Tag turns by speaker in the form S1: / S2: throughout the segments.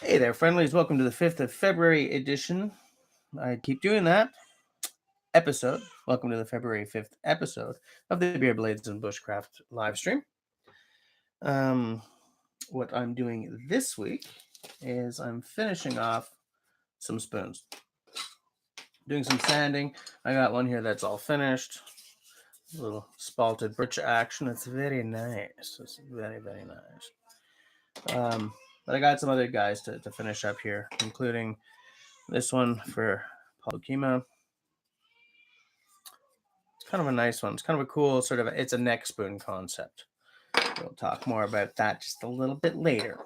S1: Hey there, friendlies. Welcome to the 5th of February edition. I keep doing that. Episode. Welcome to the February 5th episode of the Beer Blades and Bushcraft live stream. What I'm doing this week is I'm finishing off some spoons. Doing some sanding. I got one here that's all finished. A little spalted birch action. It's very nice. It's very, very nice. But I got some other guys to finish up here, including this one for Paul Kima. It's kind of a nice one. It's kind of a cool sort of, it's a neck spoon concept. We'll talk more about that just a little bit later,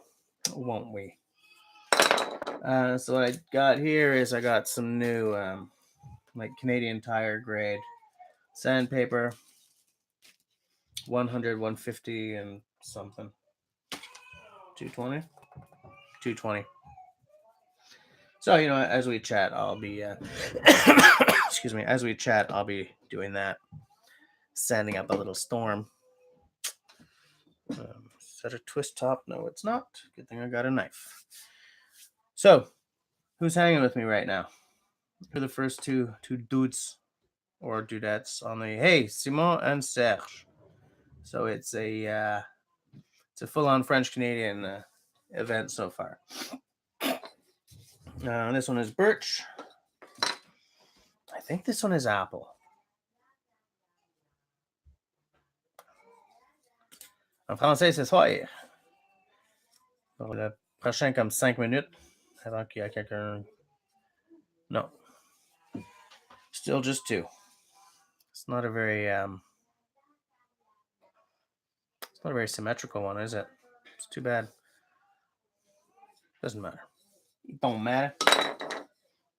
S1: won't we? So what I got here is I got some new like Canadian Tire grade sandpaper, 100, 150 and something. 220. So, as we chat, I'll be excuse me, as we chat, I'll be doing that, sanding up a little storm. Is that a twist top? No, it's not. Good thing I got a knife. So, who's hanging with me right now? Who are the first two dudes or dudettes on the? Hey, Simon and Serge. So it's a full-on French-Canadian event so far. This one is birch. I think this one is apple. En français, c'est soir. Pour le prochain comme 5 minutes, avant qu'il y ait quelqu'un. No. Still just two. It's not a very symmetrical one, is it? It's too bad. Doesn't matter. It don't matter.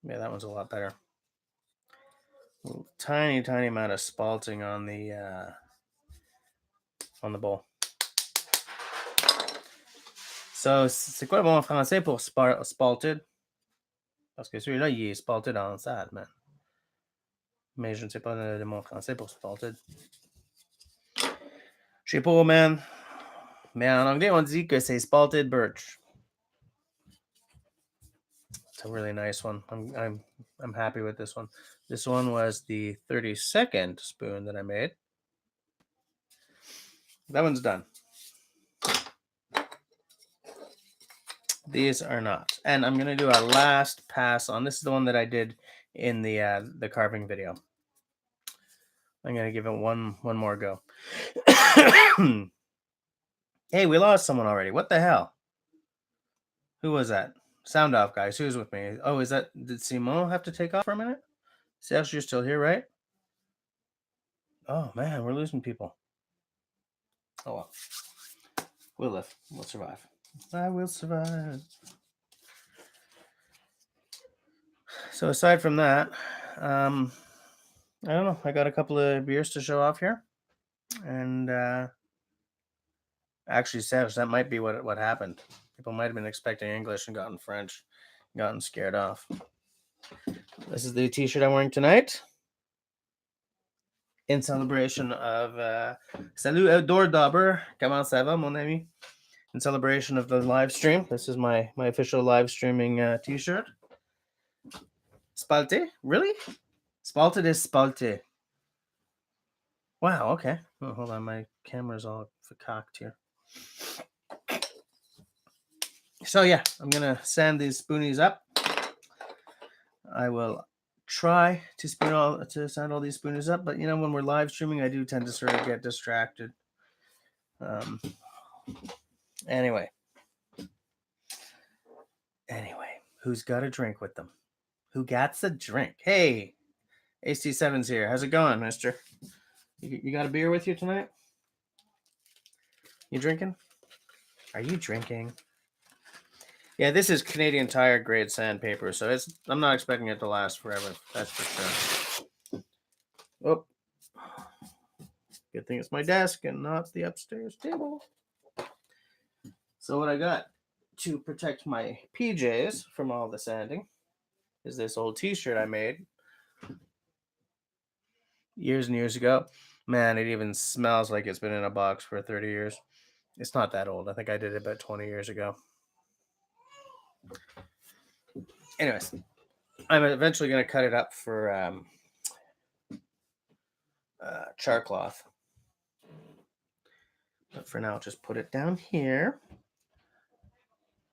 S1: Yeah, that one's a lot better. Tiny amount of spalting on the bowl. So, c'est quoi le mot en français pour spalted? Parce que celui-là, il est spalted en salle, man. Mais je ne sais pas le mot français pour spalted. Je sais pas, man. Mais en anglais, on dit que c'est spalted birch. It's a really nice one. I'm happy with this one. This one was the 32nd spoon that I made. That one's done. These are not. And I'm going to do a last pass on. This is the one that I did in the carving video. I'm going to give it one more go. Hey, we lost someone already. What the hell? Who was that? Sound off, guys. Who's with me? Oh, did Simon have to take off for a minute? Serge, you're still here, right? Oh, man, we're losing people. Oh, well. We'll live. We'll survive. I will survive. So aside from that, I don't know. I got a couple of beers to show off here. And actually, Serge, that might be what happened. People might have been expecting English and gotten French, gotten scared off. This is the t-shirt I'm wearing tonight. In celebration of Salut Outdoor Dauber. Comment ça va, mon ami? In celebration of the live stream. This is my official live streaming t-shirt. Spalte? Really? Spalted is spalte. Wow, okay. Oh, hold on, my camera's all cocked here. So yeah, I'm gonna sand these spoonies up. I will try to sand all these spoonies up, but when we're live streaming, I do tend to sort of get distracted. Anyway, who's got a drink with them? Who gets a drink? Hey, AC7's here. How's it going, mister? You got a beer with you tonight? You drinking? Are you drinking? Yeah, this is Canadian Tire grade sandpaper, so I'm not expecting it to last forever. That's for sure. Oh, good thing it's my desk and not the upstairs table. So what I got to protect my PJs from all the sanding is this old t-shirt I made years and years ago. Man, it even smells like it's been in a box for 30 years. It's not that old. I think I did it about 20 years ago. Anyways, I'm eventually going to cut it up for char cloth. But for now, I'll just put it down here.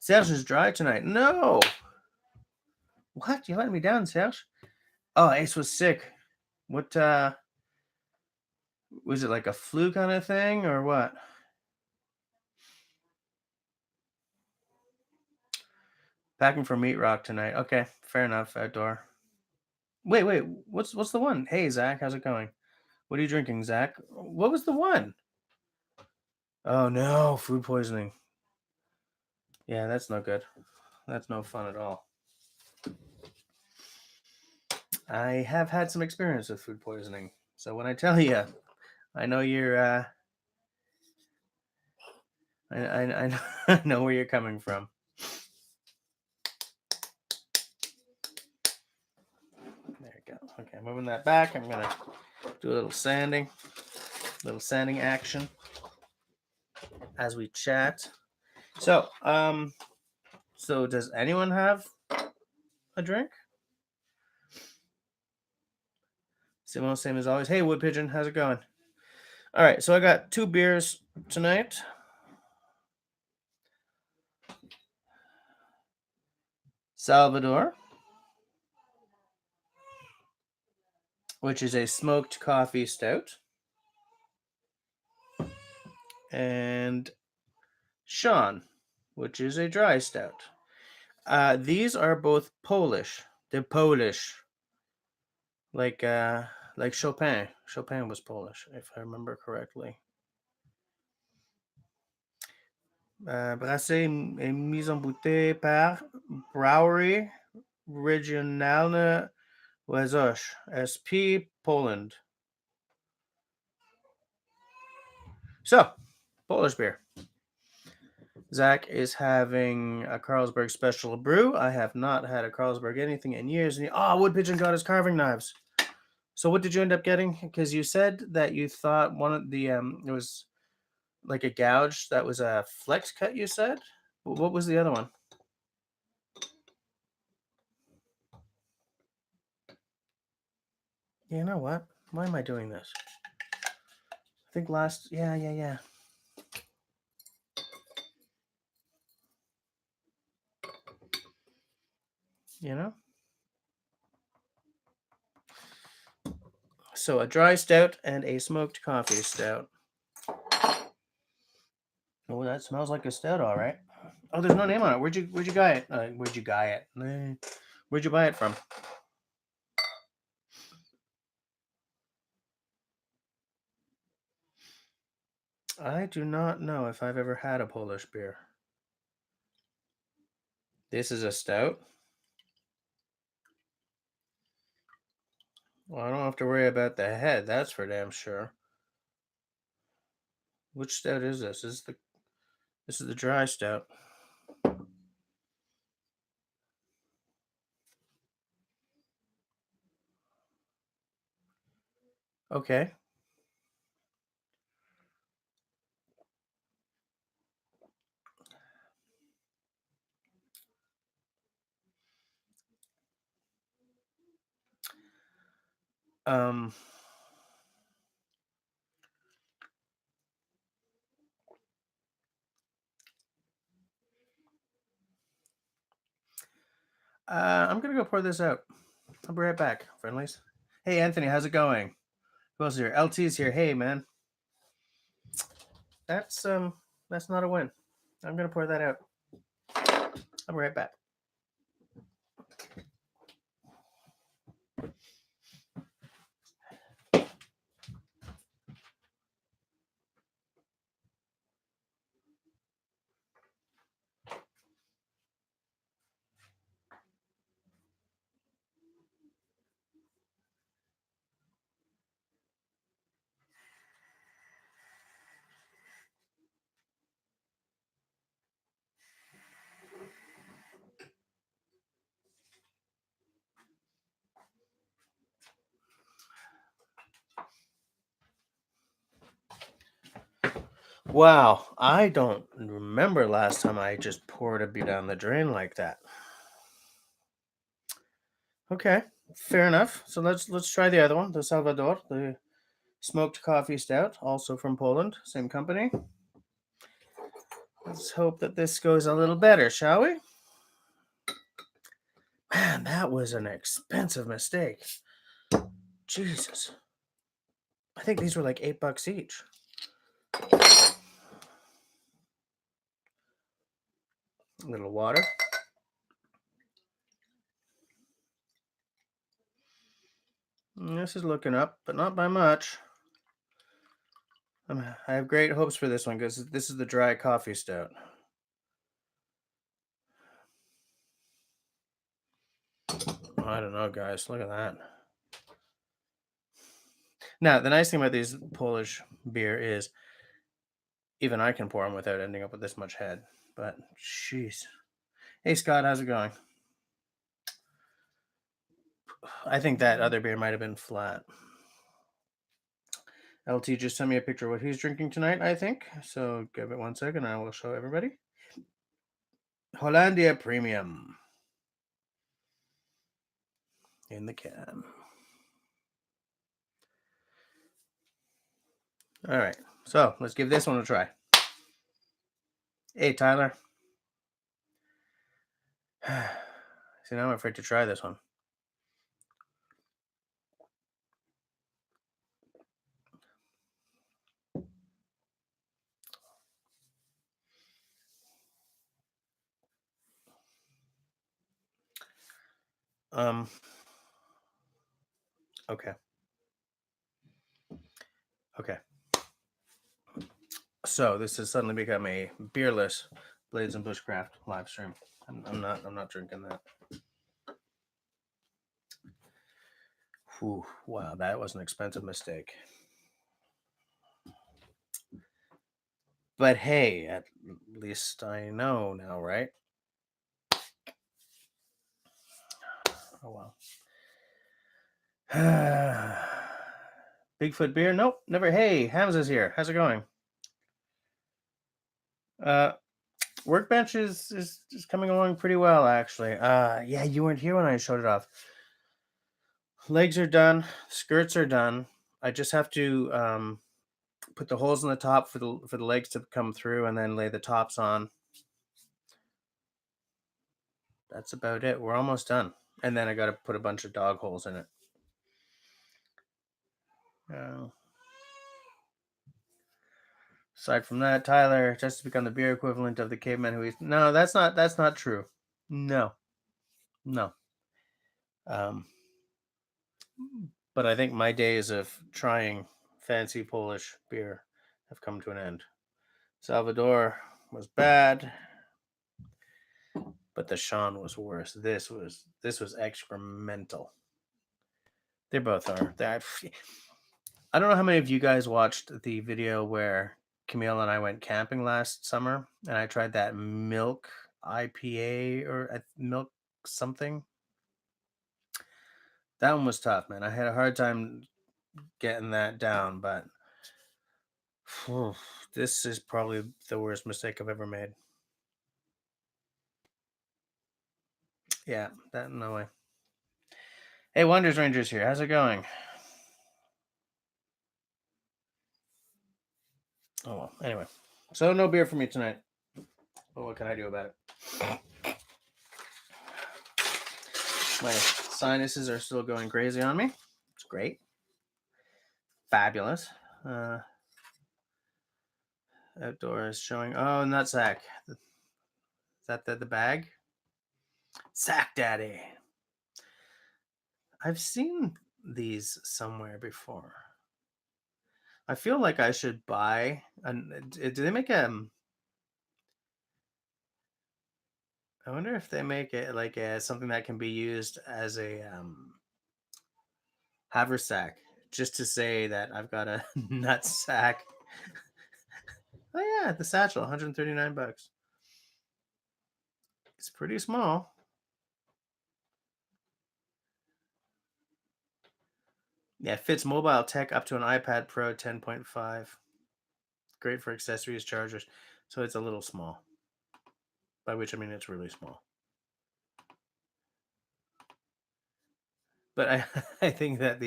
S1: Serge is dry tonight. No! What? You let me down, Serge? Oh, Ace was sick. What, was it like a flu kind of thing or what? Packing for Meat Rock tonight. Okay, fair enough. Outdoor. Wait. What's the one? Hey, Zach, how's it going? What are you drinking, Zach? What was the one? Oh no, food poisoning. Yeah, that's no good. That's no fun at all. I have had some experience with food poisoning. So when I tell you, I know you're I know where you're coming from. There we go. Okay, moving that back. I'm gonna do a little sanding action as we chat. So, so does anyone have a drink? Simone, same as always. Hey, Wood Pigeon, how's it going? All right, so I got 2 beers tonight. Salvador, which is a smoked coffee stout, and Sean, which is a dry stout. These are both Polish. They're Polish, like Chopin. Chopin was Polish, if I remember correctly. Brassé et mise en bouteille par Brewery Regionalne Łazów, SP, Poland. So, Polish beer. Zach is having a Carlsberg Special Brew. I have not had a Carlsberg anything in years. And Wood Pigeon got his carving knives. So what did you end up getting? Because you said that you thought one of the it was like a gouge that was a flex cut. You said. What was the other one? You know what? Why am I doing this? I think last. Yeah. You know. So a dry stout and a smoked coffee stout. Oh, that smells like a stout, all right. Oh, there's no name on it. Where'd you buy it? Where'd you buy it? Where'd you buy it from? I do not know if I've ever had a Polish beer. This is a stout. Well, I don't have to worry about the head. That's for damn sure. Which stout is this? This is the dry stout. Okay. Um. I'm gonna go pour this out. I'll be right back, friendlies. Hey, Anthony, how's it going? Who else is here? LT's here. Hey, man. That's not a win. I'm gonna pour that out. I'll be right back. Wow, I don't remember last time I just poured a beer down the drain like that. Okay, fair enough. So let's try the other one, the Salvador, the smoked coffee stout, also from Poland, same company. Let's hope that this goes a little better, shall we? Man, that was an expensive mistake. Jesus. I think these were like $8 each. A little water. This is looking up, but not by much. I have great hopes for this one because this is the dry coffee stout. I don't know, guys. Look at that. Now, the nice thing about these Polish beer is even I can pour them without ending up with this much head. But, jeez. Hey, Scott, how's it going? I think that other beer might have been flat. LT just sent me a picture of what he's drinking tonight, I think. So give it 1 second and I will show everybody. Hollandia Premium. In the can. All right. So let's give this one a try. Hey, Tyler. See, now I'm afraid to try this one. Okay. Okay. So this has suddenly become a beerless Blades and Bushcraft live stream. I'm not drinking that. Whew, wow, that was an expensive mistake. But hey, at least I know now, right? Oh well. Bigfoot beer? Nope, never. Hey, Hamza's here. How's it going? Workbench is coming along pretty well, actually. Yeah, you weren't here when I showed it off. Legs are done. Skirts are done. I just have to put the holes in the top for the legs to come through, and then lay the tops on. That's about it. We're almost done. And then I got to put a bunch of dog holes in it. Aside from that, Tyler just to become the beer equivalent of the caveman who eats. No, that's not true. No. But I think my days of trying fancy Polish beer have come to an end. Salvador was bad, but the Sean was worse. This was excremental. They both are. I don't know how many of you guys watched the video where Camille and I went camping last summer, and I tried that milk IPA or milk something. That one was tough, man. I had a hard time getting that down, but this is probably the worst mistake I've ever made. Yeah, that no way. Hey, Wonders Rangers here. How's it going? Oh well. Anyway, so no beer for me tonight. But what can I do about it? My sinuses are still going crazy on me. It's great. Fabulous. Outdoors showing. Oh, nutsack. Is that the bag? Sack Daddy. I've seen these somewhere before. I feel like I should buy. Do they make a? I wonder if they make it like something that can be used as a haversack, just to say that I've got a nut sack. Oh yeah, the satchel, $139. It's pretty small. Yeah, fits mobile tech up to an iPad Pro 10.5. great for accessories, chargers. So it's a little small. By which I mean it's really small. But I I think that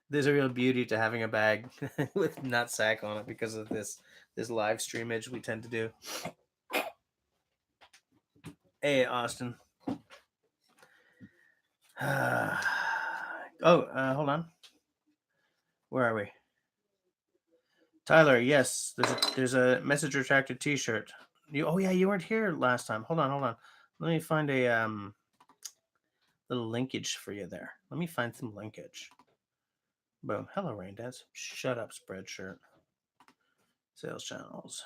S1: there's a real beauty to having a bag with nutsack on it because of this live streamage we tend to do. Hey, Austin. Hold on. Where are we? Tyler, yes, there's a message retracted T-shirt. Oh yeah, you weren't here last time. Hold on. Let me find a little linkage for you there. Let me find some linkage. Boom. Hello, Rain Dance. Shut up, Spreadshirt. Sales channels.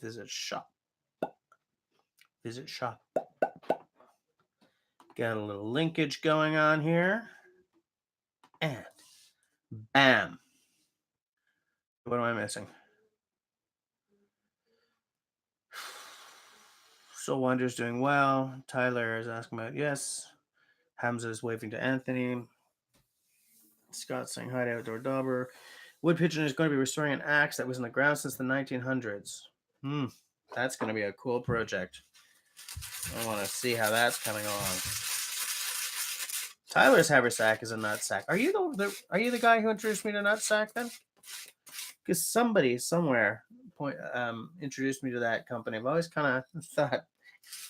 S1: Visit shop. Visit shop. Got a little linkage going on here. And bam. What am I missing? Soul Wander's doing well. Tyler is asking about yes. Hamza is waving to Anthony. Scott saying hi to Outdoor Dauber. Wood Pigeon is going to be restoring an axe that was in the ground since the 1900s. That's going to be a cool project. I want to see how that's coming along. Tyler's haversack is a nutsack. Are you the guy who introduced me to nutsack then? Because somebody somewhere introduced me to that company. I've always kind of thought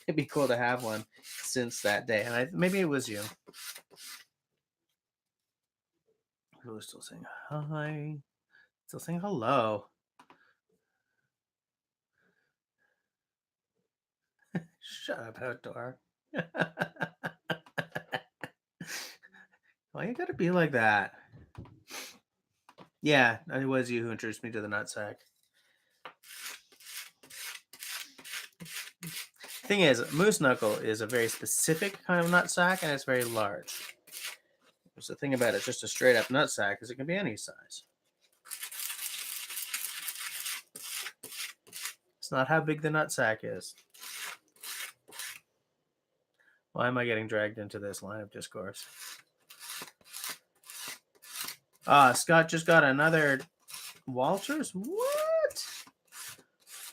S1: it'd be cool to have one since that day, and maybe it was you. People are still saying hi, still saying hello. Shut up, Outdoor. Why you gotta be like that? Yeah, it was you who introduced me to the nutsack. Thing is, moose knuckle is a very specific kind of nutsack, and it's very large. There's the thing about it, just a straight up nutsack, is it can be any size. It's not how big the nutsack is. Why am I getting dragged into this line of discourse? Scott just got another Walters? What?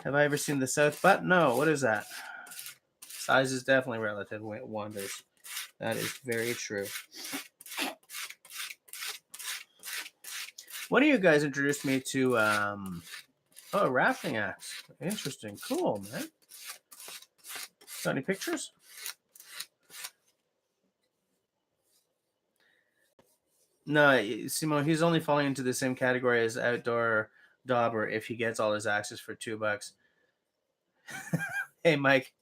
S1: Have I ever seen the South Butt? No, what is that? Size is definitely relative, Wonders. That is very true. One of you guys introduced me to a rafting axe. Interesting. Cool, man. Got any pictures? No, Simon, he's only falling into the same category as Outdoor Dauber if he gets all his axes for $2. Hey, Mike,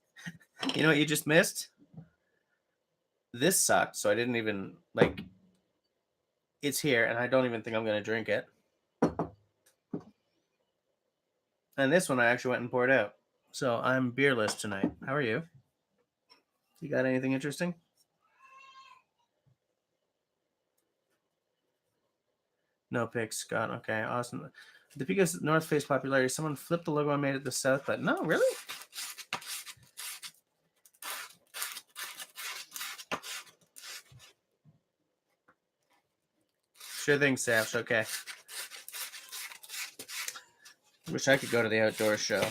S1: you know what you just missed? This sucked, so I didn't even, it's here, and I don't even think I'm going to drink it. And this one I actually went and poured out. So I'm beerless tonight. How are you? You got anything interesting? No pics, Scott. Okay, awesome. The biggest North Face popularity, someone flipped the logo and made it the South, but no, really? Sure thing, Sash. Okay. Wish I could go to the outdoor show.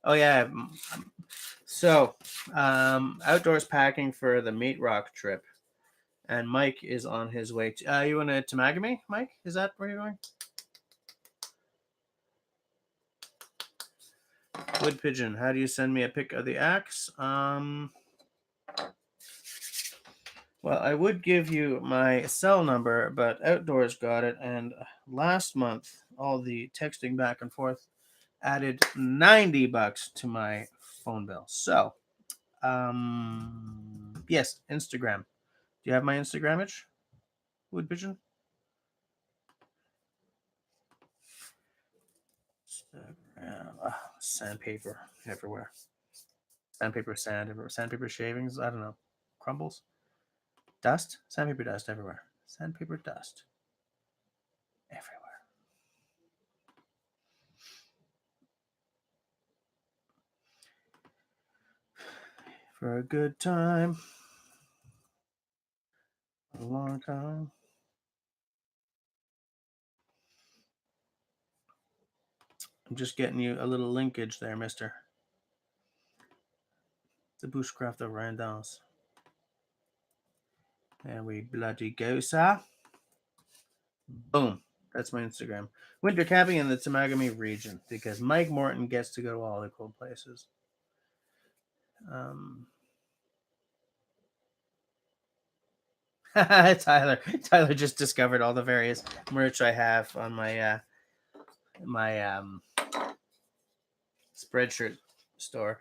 S1: Oh, yeah. So, outdoors packing for the Meat Rock trip. And Mike is on his way to. You want to Temagami, Mike? Is that where you're going? Wood Pigeon, how do you send me a pic of the axe? Well, I would give you my cell number, but Outdoors got it. And last month, all the texting back and forth added $90 to my phone bill. So, yes, Instagram. Do you have my Instagramage, Wood Pigeon? Sandpaper everywhere. Sandpaper shavings. I don't know. Crumbles. Dust. Sandpaper dust everywhere. Sandpaper dust everywhere. For a good time. A long time. I'm just getting you a little linkage there, mister. The Bushcraft of Randance. There we bloody go, sir. Boom. That's my Instagram. Winter camping in the Temagami region because Mike Morton gets to go to all the cool places. Tyler just discovered all the various merch I have on my my Spreadshirt store.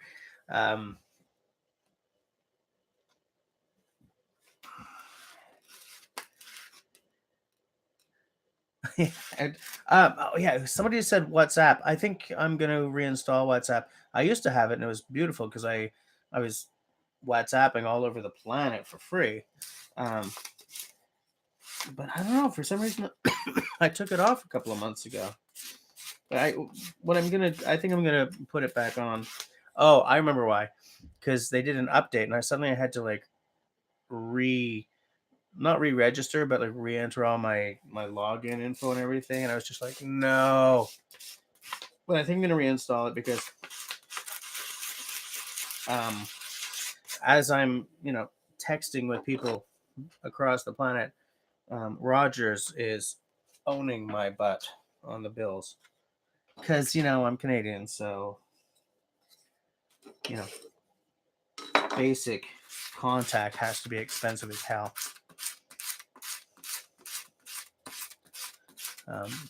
S1: And, oh yeah, somebody said WhatsApp. I think I'm gonna reinstall WhatsApp. I used to have it and it was beautiful because I was WhatsApping all over the planet for free. But I don't know, for some reason I took it off a couple of months ago. But I think I'm gonna put it back on. Oh, I remember why. Because they did an update and I had to like not re-register, but like re-enter all my login info and everything. And I was just like, no. But I think I'm gonna reinstall it because as I'm, texting with people across the planet, Rogers is owning my butt on the bills. Because, I'm Canadian, so basic contact has to be expensive as hell.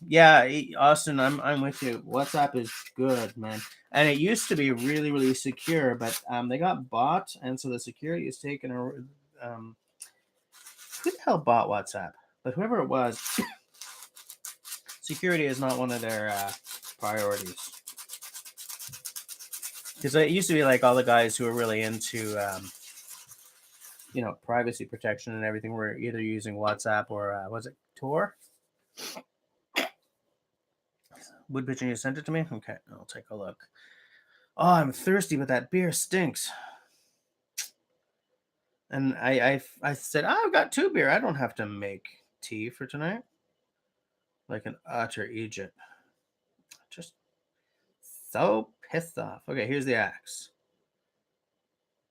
S1: Yeah, Austin, I'm with you. WhatsApp is good, man, and it used to be really, really secure, but they got bought, and so the security is taken. Who the hell bought WhatsApp? But whoever it was, security is not one of their priorities. Because it used to be like all the guys who were really into, privacy protection and everything were either using WhatsApp or was it Tor? Wood pitching, you sent it to me? Okay, I'll take a look. Oh, I'm thirsty, but that beer stinks. And I said, I've got 2 beer. I don't have to make tea for tonight. Like an utter Egypt. Just so pissed off. Okay, here's the axe.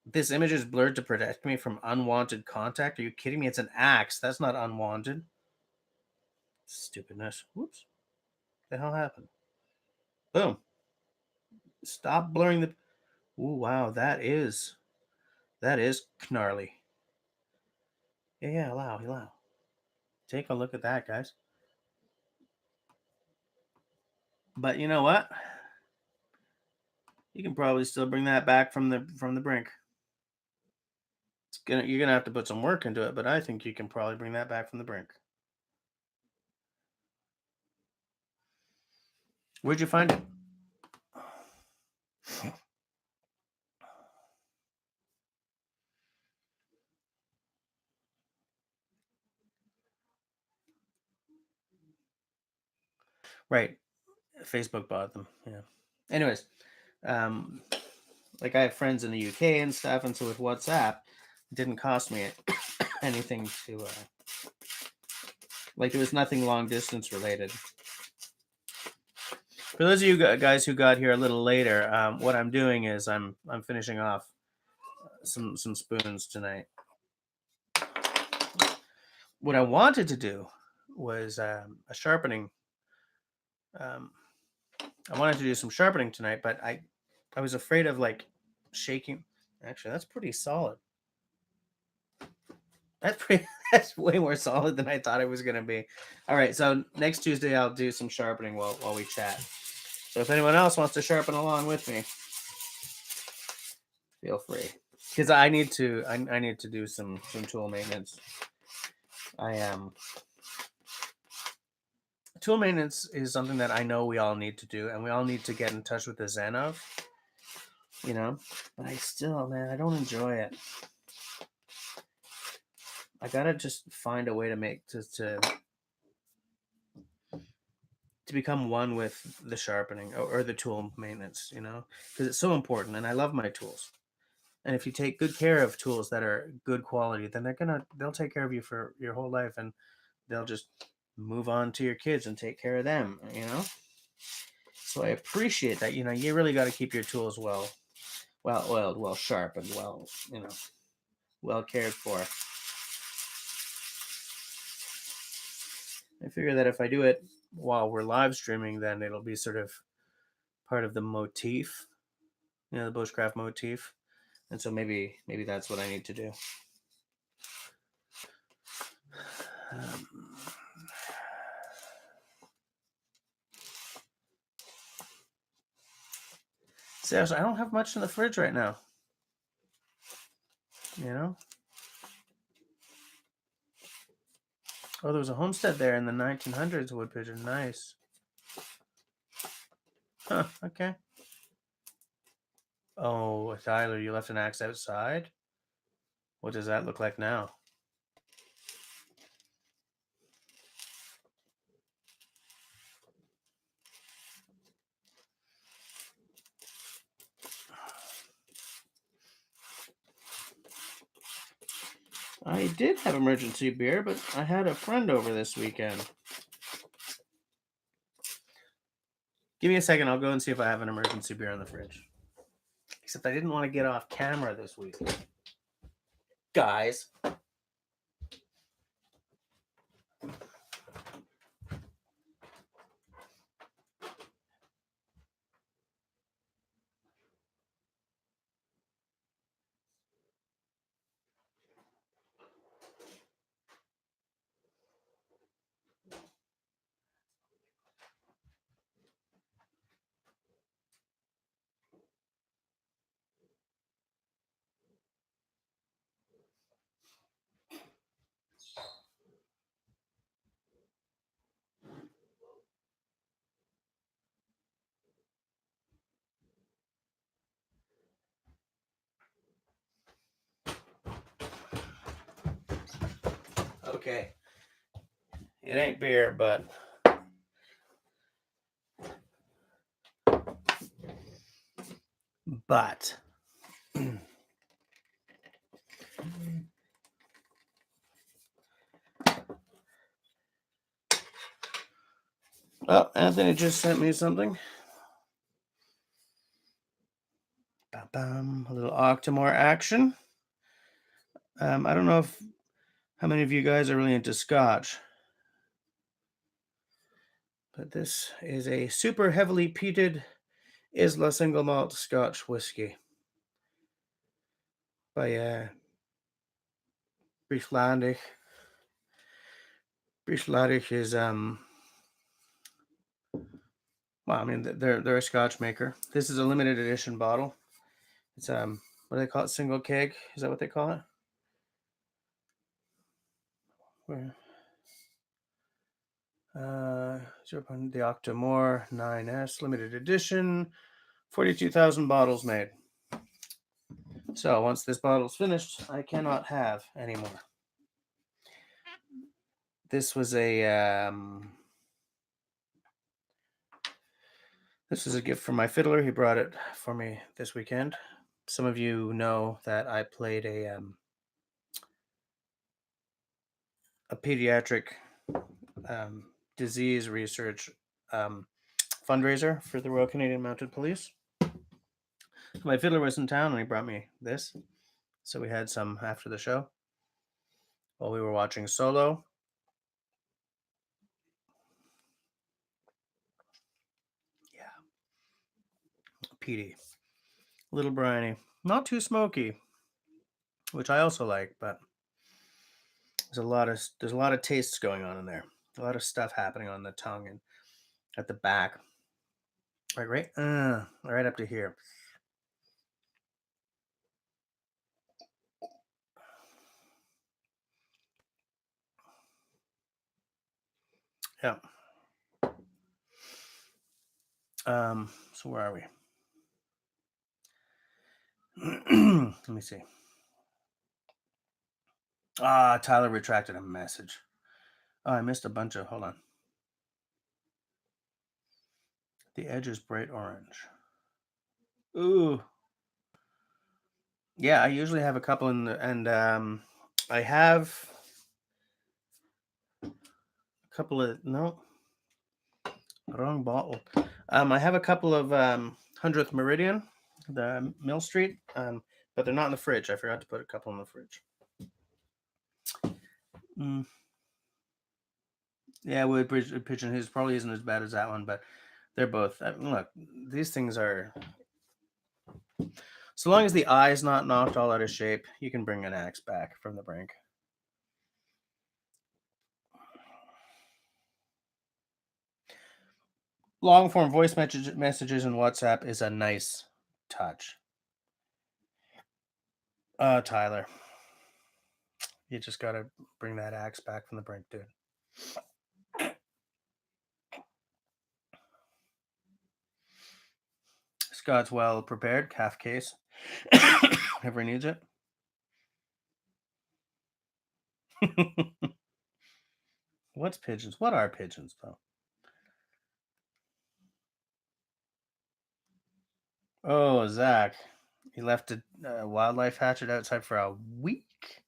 S1: This image is blurred to protect me from unwanted contact. Are you kidding me? It's an axe. That's not unwanted. Stupidness. Whoops. What the hell happened? Boom. Stop blurring the... Ooh, wow. That is gnarly. Yeah, allow. Take a look at that, guys. But you know what? You can probably still bring that back from the brink. You're gonna have to put some work into it, but I think you can probably bring that back from the brink. Where'd you find it? Right. Facebook bought them. Yeah. Anyways, like I have friends in the UK and stuff, and so with WhatsApp, it didn't cost me anything to like there was nothing long distance related. For those of you guys who got here a little later, what I'm doing is I'm finishing off some spoons tonight. What I wanted to do was a sharpening. I wanted to do some sharpening tonight, but I was afraid of like shaking. Actually, that's pretty solid. That's way more solid than I thought it was gonna be. All right, so next Tuesday I'll do some sharpening while we chat. So if anyone else wants to sharpen along with me, feel free. Because I need to do some tool maintenance. Tool maintenance is something that I know we all need to do, and we all need to get in touch with the zen of. But I still, man, I don't enjoy it. I gotta just find a way to make to become one with the sharpening or the tool maintenance, because it's so important. And I love my tools. And if you take good care of tools that are good quality, then they'll take care of you for your whole life, and they'll just move on to your kids and take care of them. So I appreciate that. You really got to keep your tools well oiled, well sharpened, well cared for. I figure that if I do it while we're live streaming, then it'll be sort of part of the motif, the bushcraft motif. And so maybe that's what I need to do. Seriously, I don't have much in the fridge right now. Oh, there was a homestead there in the 1900s, wood pigeon. Nice. Huh, okay. Oh, Tyler, you left an axe outside? What does that look like now? I did have emergency beer, but I had a friend over this weekend. Give me a second. I'll go and see if I have an emergency beer in the fridge. Except I didn't want to get off camera this week. Guys. Okay. It ain't beer, but oh, Anthony just sent me something. A little Octomore action. I don't know how many of you guys are really into Scotch, but this is a super heavily peated Isla single malt Scotch whiskey by Bushcraft. Bushcraft is well, I mean they're a Scotch maker. This is a limited edition bottle. It's what do they call it? Single keg? Is that what they call it? Where? The Octomore 9S limited edition, 42,000 bottles made. So once this bottle's finished, I cannot have any more. This was a gift from my fiddler. He brought it for me this weekend. Some of you know that I played a pediatric disease research fundraiser for the Royal Canadian Mounted Police. My fiddler was in town and he brought me this. So we had some after the show while we were watching Solo. Yeah. Peaty. Little briny. Not too smoky, which I also like, but there's a lot of tastes going on in there. A lot of stuff happening on the tongue and at the back. Right up to here. Yeah. So where are we? Let me see. Tyler retracted a message. Oh, I missed a bunch of. Hold on. The edge is bright orange. Ooh. Yeah, I usually have a couple in the, and I have a couple of, no, wrong bottle. I have a couple of 100th Meridian, the Mill Street, but they're not in the fridge. I forgot to put a couple in the fridge. Mm. Yeah, wood pigeon his probably isn't as bad as that one, but they're both. Look, these things are. So long as the eye's not knocked all out of shape, you can bring an axe back from the brink. Long form voice messages in WhatsApp is a nice touch. Tyler, you just gotta bring that axe back from the brink, dude. Scott's well prepared, calf case. Ever needs it. What's pigeons? What are pigeons, though? Oh, Zach. He left a wildlife hatchet outside for a week?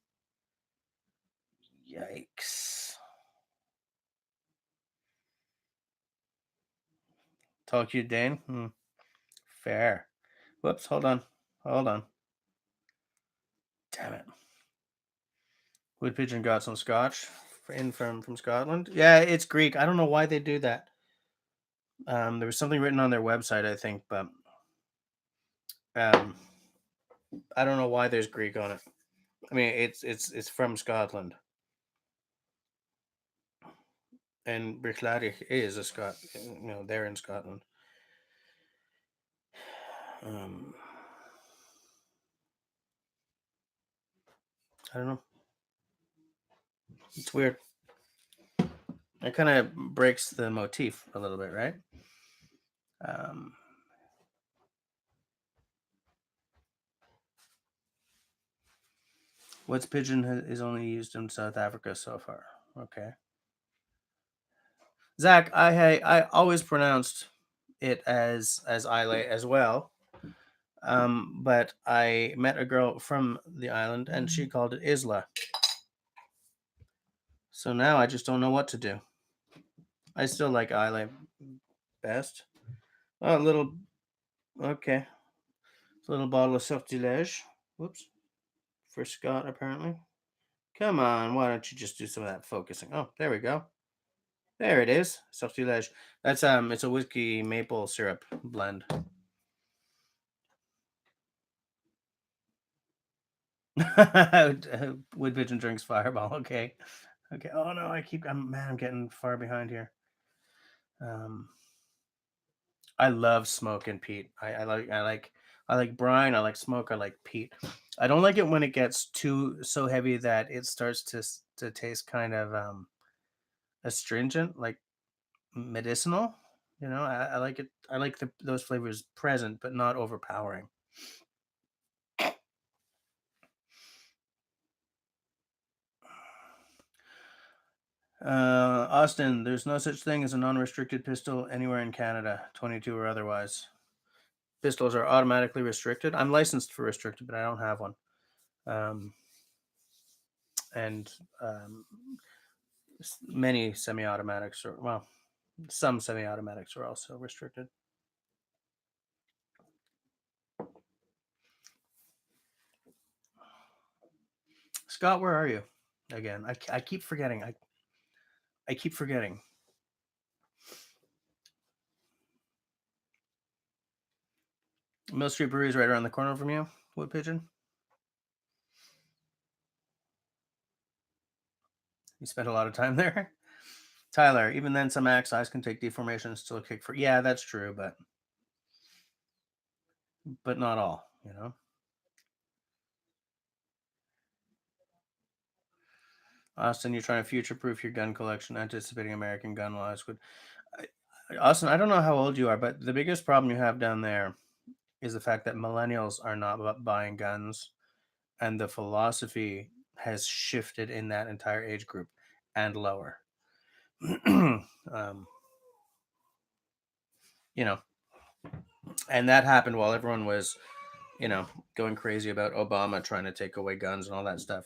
S1: Yikes. Talk you, Dane? Fair. Whoops, hold on. Hold on. Damn it. Wood pigeon got some scotch in from Scotland. Yeah, it's Greek. I don't know why they do that. There was something written on their website, I think, but um, I don't know why there's Greek on it. I mean, it's from Scotland, and Brickladic is a Scot. They're in Scotland. Um, I don't know. It's weird. It kind of breaks the motif a little bit, right? Um, what's pigeon is only used in South Africa so far. Okay, Zach, I always pronounced it as Isle as well. But I met a girl from the island and she called it Isla. So now I just don't know what to do. I still like Isle best. Oh, a little, okay. A little bottle of sortilège. Whoops. For Scott, apparently. Come on, why don't you just do some of that focusing? Oh, there we go. There it is. Sortilège. That's it's a whiskey maple syrup blend. Wood pigeon drinks fireball. Okay. Okay. Oh no, I'm getting far behind here. I love smoke and peat. I like brine. I like smoke. I like peat. I don't like it when it gets too so heavy that it starts to taste kind of astringent, like medicinal. I like it. I like those flavors present, but not overpowering. Austin, there's no such thing as a non-restricted pistol anywhere in Canada, 22 or otherwise. Pistols are automatically restricted. I'm licensed for restricted, but I don't have one. And many semi-automatics some semi-automatics are also restricted. Scott, where are you? Again, I keep forgetting. I keep forgetting. Mill Street Brewery is right around the corner from you, Wood Pigeon. You spent a lot of time there. Tyler, even then, some axe eyes can take deformation and still kick for. Yeah, that's true, but not all. Austin, you're trying to future-proof your gun collection, anticipating American gun laws. Austin, I don't know how old you are, but the biggest problem you have down there is the fact that millennials are not buying guns, and the philosophy has shifted in that entire age group and lower. um, you know, and that happened while everyone was, going crazy about Obama trying to take away guns and all that stuff.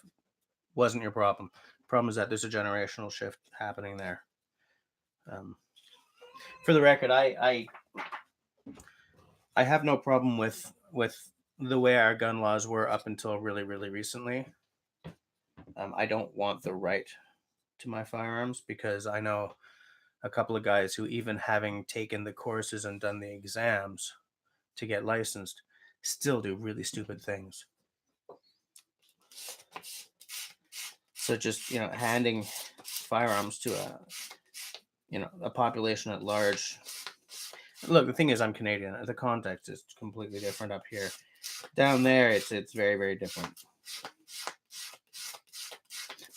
S1: Wasn't your problem. Problem is that there's a generational shift happening there. For the record, I I have no problem with the way our gun laws were up until really, really recently. I don't want the right to my firearms because I know a couple of guys who, even having taken the courses and done the exams to get licensed, still do really stupid things. So just, handing firearms to a population at large. Look, the thing is, I'm Canadian. The context is completely different up here. Down there, it's very, very different.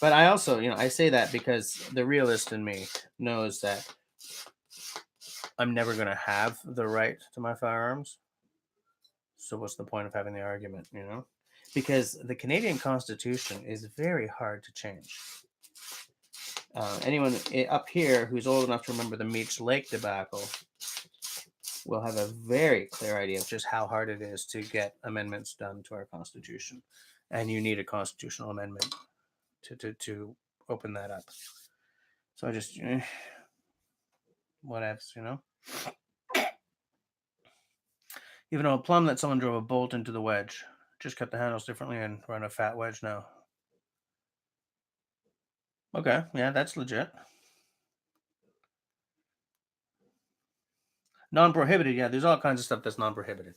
S1: But I also, I say that because the realist in me knows that I'm never going to have the right to my firearms. So what's the point of having the argument, Because the Canadian Constitution is very hard to change. Anyone up here who's old enough to remember the Meech Lake debacle will have a very clear idea of just how hard it is to get amendments done to our Constitution. And you need a constitutional amendment to open that up. So I just, whatevs. Even though a plum that someone drove a bolt into the wedge, just cut the handles differently and run a fat wedge now. Okay, yeah, that's legit. Non-prohibited, yeah, there's all kinds of stuff that's non-prohibited.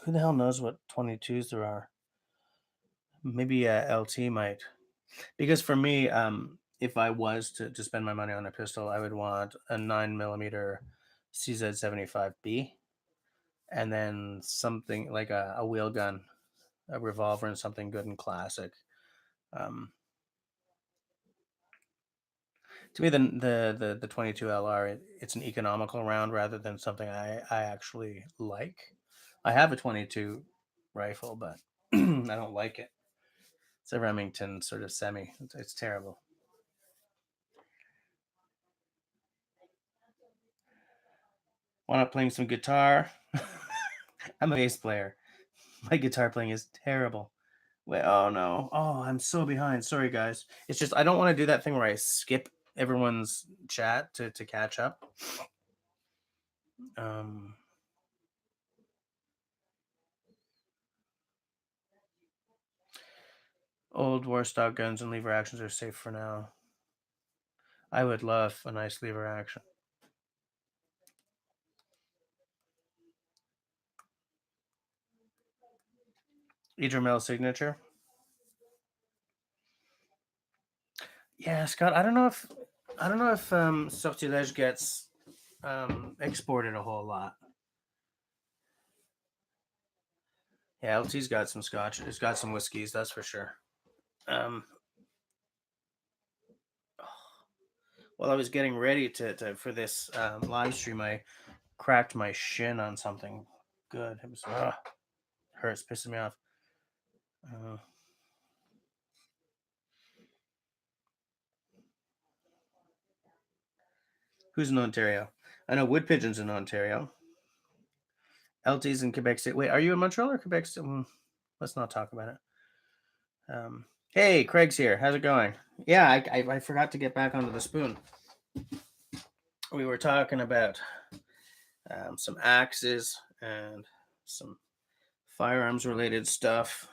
S1: Who the hell knows what 22s there are? Maybe LT might. Because for me, if I was to spend my money on a pistol, I would want a 9mm CZ75B, and then something like a wheel gun, a revolver, and something good and classic. To me, the 22 LR, it's an economical round rather than something I actually like. I have a 22 rifle, but I don't like it. It's a Remington sort of semi. It's terrible. Want to playing some guitar? I'm a bass player. My guitar playing is terrible. Wait, oh no. Oh, I'm so behind. Sorry, guys. It's just I don't want to do that thing where I skip everyone's chat to catch up. Old war stock guns and lever actions are safe for now. I would love a nice lever action. Idramel signature. Yeah, Scott. I don't know if Sortilege gets exported a whole lot. Yeah, LT's got some scotch. It's got some whiskeys, that's for sure. While I was getting ready for this live stream, I cracked my shin on something good. It was hurts, pissing me off. Who's in Ontario? I know Wood Pigeon's in Ontario. LT's in Quebec City. Wait, are you in Montreal or Quebec City? Let's not talk about it. Hey, Craig's here. How's it going? Yeah, I forgot to get back onto the spoon. We were talking about some axes and some firearms related stuff,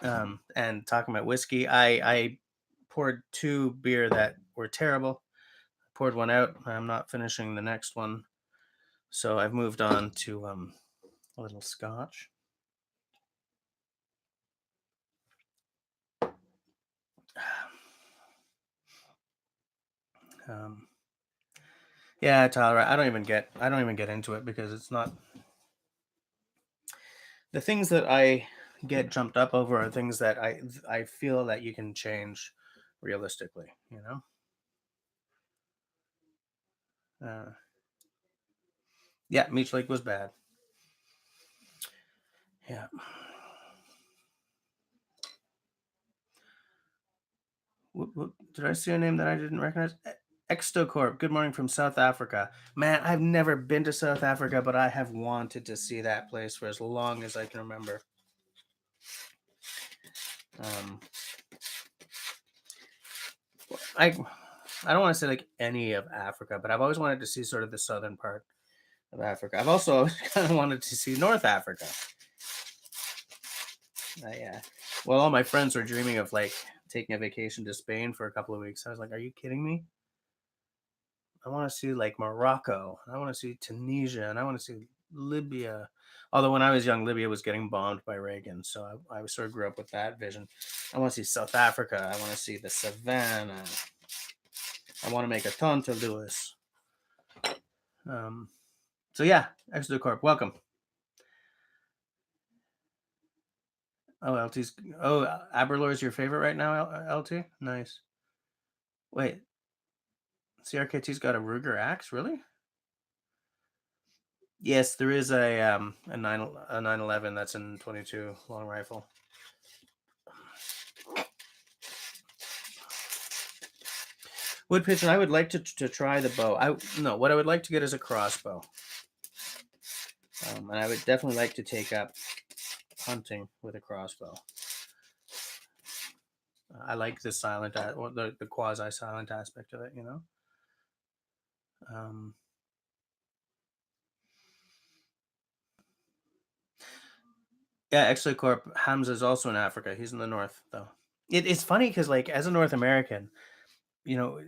S1: and talking about whiskey. I poured 2 beer that were terrible. Poured one out. I'm not finishing the next one, so I've moved on to a little scotch. Yeah, Tyler, I don't even get into it because it's not the things that I get jumped up over are things that I feel that you can change realistically, Yeah, Meech Lake was bad. Yeah. Did I see a name that I didn't recognize? Extocorp, good morning from South Africa. Man, I've never been to South Africa, but I have wanted to see that place for as long as I can remember. I I don't want to say like any of Africa, but I've always wanted to see sort of the southern part of Africa. I've also always kind of wanted to see North Africa. Yeah. Well, all my friends were dreaming of like taking a vacation to Spain for a couple of weeks. I was like, "Are you kidding me? I want to see like Morocco. I want to see Tunisia, and I want to see Libya." Although when I was young, Libya was getting bombed by Reagan, so I sort of grew up with that vision. I want to see South Africa. I want to see the savannah. I want to make a ton to Lewis. Um, so yeah, Exeter Corp, welcome. Oh, LT's. Oh, Aberlour is your favorite right now, LT. Nice. Wait, CRKT's got a Ruger axe, really? Yes, there is a 911 that's in 22 long rifle. Wood pigeon. I would like to try the bow. No, what I would like to get is a crossbow, and I would definitely like to take up hunting with a crossbow. I like the silent, or the quasi silent aspect of it. You know. Um, yeah, actually, Corp Hamza is also in Africa. He's in the north, though. It's funny because, like, as a North American, you know,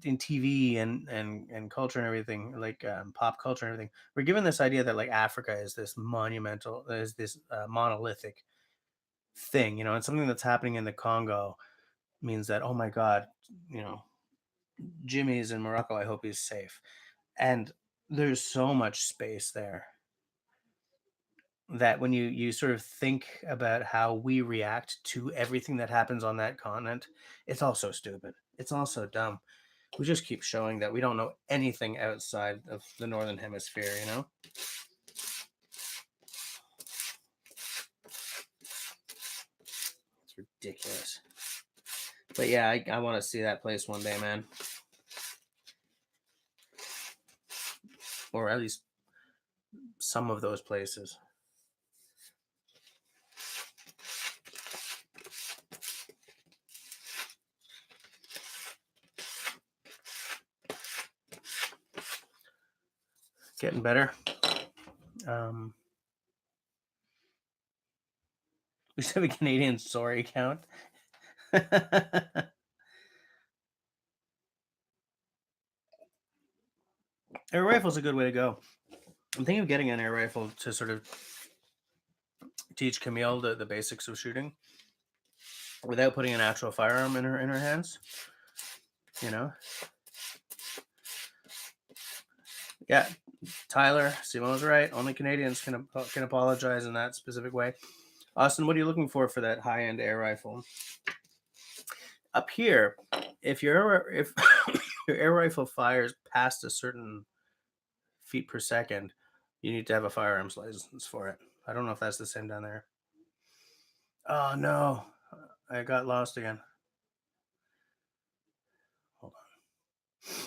S1: in TV and culture and everything, like pop culture and everything, we're given this idea that like Africa is this monumental, is this monolithic thing, you know, and something that's happening in the Congo means that, oh my God, you know, Jimmy's in Morocco. I hope he's safe. And there's so much space there that when you sort of think about how we react to everything that happens on that continent, it's all so stupid. It's all so dumb. We just keep showing that we don't know anything outside of the northern hemisphere, you know. It's ridiculous. But yeah, I want to see that place one day, man, or at least some of those places. Getting better. um we should have a Canadian sorry count. Air rifle's a good way to go. I'm thinking of getting an air rifle to sort of teach Camille the basics of shooting without putting an actual firearm in her hands. You know, yeah. Tyler, Simone's right. Only Canadians can apologize in that specific way. Austin, what are you looking for that high end air rifle? Up here, if if your air rifle fires past a certain feet per second, you need to have a firearms license for it. I don't know if that's the same down there. Oh no, I got lost again. Hold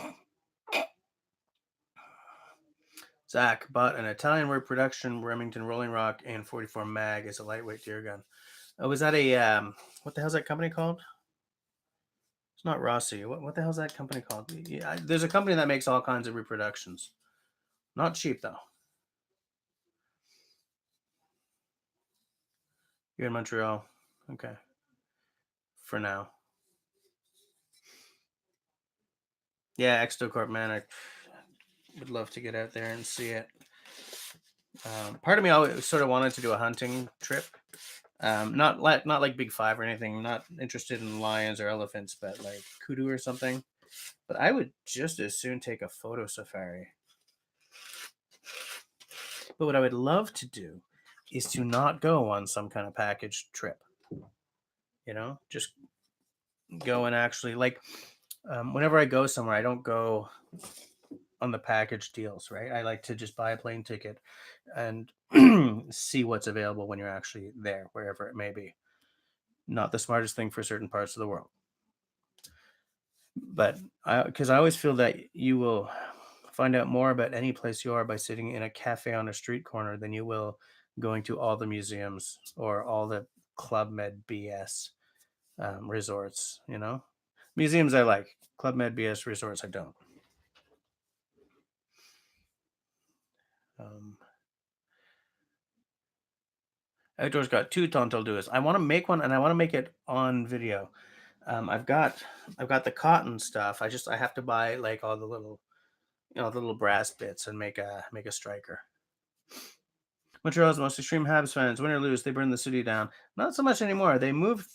S1: on. Zach bought an Italian word production Remington Rolling Rock and 44 mag as a lightweight deer gun. Oh, was that a what the hell's that company called? It's not Rossi. What the hell's that company called? Yeah, there's a company that makes all kinds of reproductions. Not cheap though. You're in Montreal. Okay. For now. Yeah, Extocorp, man. I would love to get out there and see it. Part of me always sort of wanted to do a hunting trip. Not like Big Five or anything. Not interested in lions or elephants, but like kudu or something. But I would just as soon take a photo safari. But what I would love to do is to not go on some kind of package trip. You know, just go and actually like whenever I go somewhere, I don't go on the package deals, right? I like to just buy a plane ticket and see what's available when you're actually there, wherever it may be. Not the smartest thing for certain parts of the world, but because I always feel that you will find out more about any place you are by sitting in a cafe on a street corner than you will going to all the museums or all the Club Med BS resorts. You know, Museums I like. Club Med BS Resorts I don't. Um, Outdoors got two tontalduas. I want to make one, and I want to make it on video. I've got the cotton stuff. I have to buy like all the little the little brass bits and make a striker. Montreal's the most extreme Habs fans. Win or lose, they burn the city down. Not so much anymore. They moved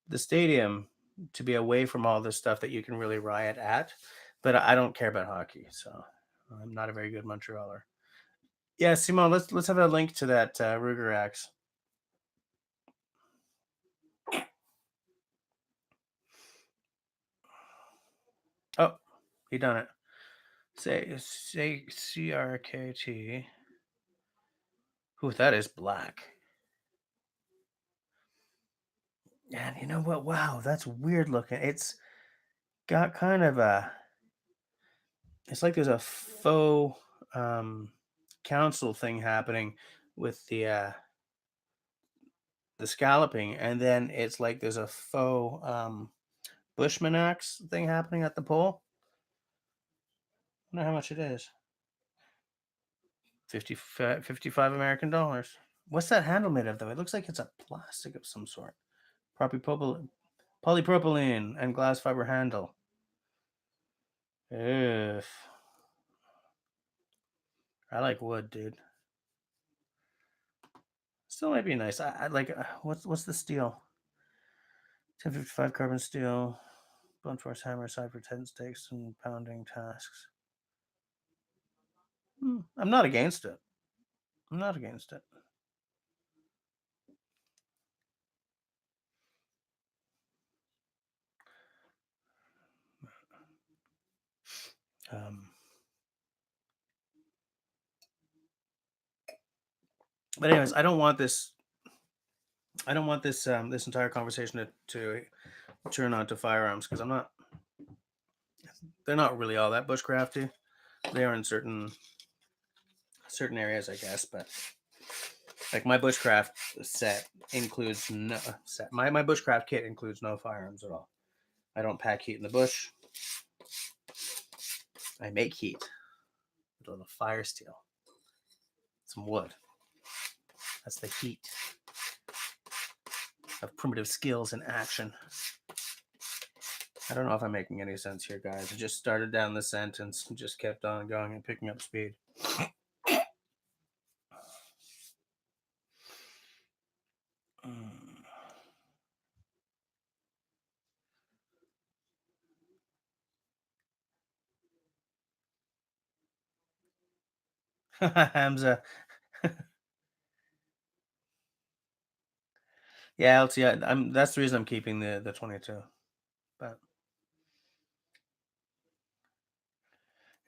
S1: the stadium to be away from all this stuff that you can really riot at. But I don't care about hockey, so I'm not a very good Montrealer. Yeah, Simon, let's have a link to that Ruger axe. Oh, he done it. Say CRKT. Ooh, that is black. And you know what? Wow, that's weird looking. It's got kind of a. It's like there's a faux council thing happening with the scalloping, and then it's like there's a faux Bushman axe thing happening at the pole. I wonder how much it is. 55 American dollars. What's that handle made of, though? It looks like it's a plastic of some sort. Polypropylene and glass fiber handle. Ugh. I like wood, dude. Still might be nice. I like what's the steel? 1055 carbon steel, blunt force hammer, side for 10 stakes and pounding tasks. I'm not against it. I'm not against it. Um, but anyways, I don't want this. I don't want this entire conversation to turn on to firearms because I'm not. They're not really all that bushcrafty. They are in certain areas, I guess. But like my bushcraft set includes no set. My bushcraft kit includes no firearms at all. I don't pack heat in the bush. I make heat with a little fire steel, some wood. That's the heat of primitive skills in action. I don't know if I'm making any sense here, guys. I just started down the sentence and just kept on going and picking up speed. Hamza. Yeah, LTI. That's the reason I'm keeping the 22. But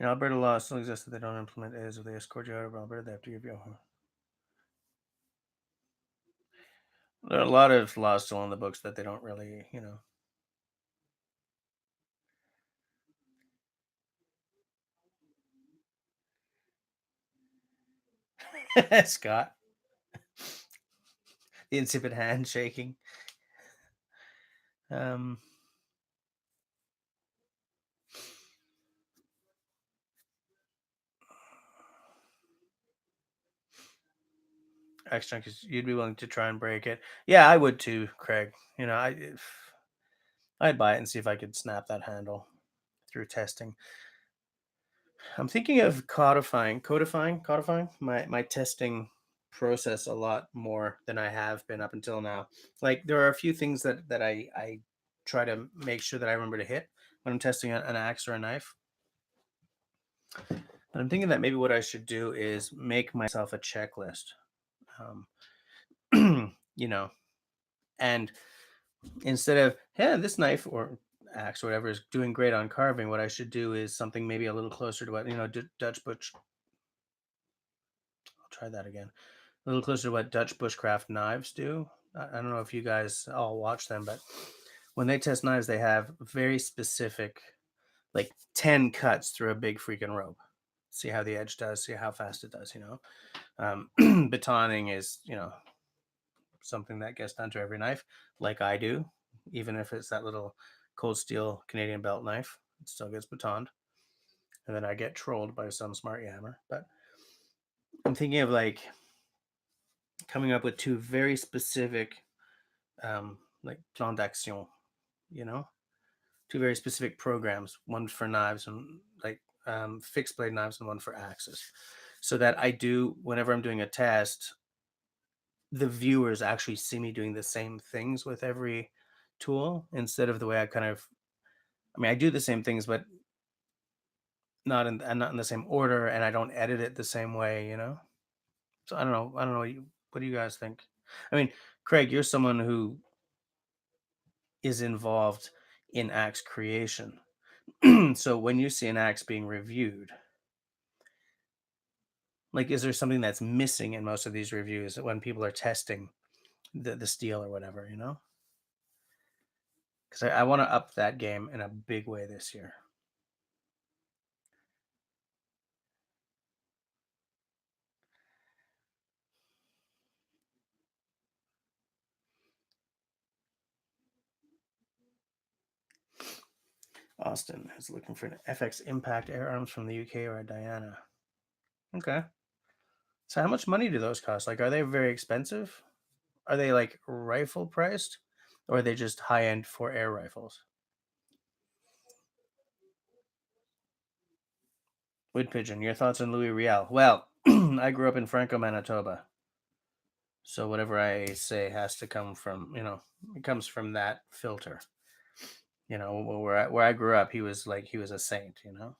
S1: Alberta law still exists that they don't implement is if they escort you out of Alberta, they have to give you a home. There are a lot of laws still on the books that they don't really. Scott, the insipid handshaking. Um, X chunk is you'd be willing to try and break it. Yeah, I would too, Craig. I'd buy it and see if I could snap that handle through testing. I'm thinking of codifying my testing process a lot more than I have been up until now. Like there are a few things that I try to make sure that I remember to hit when I'm testing an axe or a knife. But I'm thinking that maybe what I should do is make myself a checklist. You know, and instead of this knife or axe or whatever is doing great on carving, what I should do is something maybe a little closer to what Dutch butch. I'll try that again. A little closer to what Dutch bushcraft knives do. I don't know if you guys all watch them, but when they test knives, they have very specific, like 10 cuts through a big freaking rope. See how the edge does, see how fast it does. Batoning is something that gets done to every knife, like I do. even if it's that little cold steel Canadian belt knife. It still gets batoned, and then I get trolled by some smart yammer. But I'm thinking of like coming up with two very specific, like plan d'action, you know, two very specific programs, one for knives and like fixed blade knives, and one for axes, so that I do whenever I'm doing a test, the viewers actually see me doing the same things with every tool instead of the way I kind of. I mean, I do the same things, but not in the same order, and I don't edit it the same way, you know. So I don't know. I don't know. What do you guys think? I mean, Craig, you're someone who is involved in axe creation. So when you see an axe being reviewed, like, is there something that's missing in most of these reviews when people are testing the steel or whatever, you know? Because I want to up that game in a big way this year. Austin is looking for an FX Impact Air Arms from the UK or a Diana. Okay. So how much money do those cost? Like, are they very expensive? Are they like rifle priced, or are they just high end for air rifles? Wood Pigeon, your thoughts on Louis Riel? Well, I grew up in Franco, Manitoba. So whatever I say has to come from, it comes from that filter. Where I grew up, he was a saint, you know.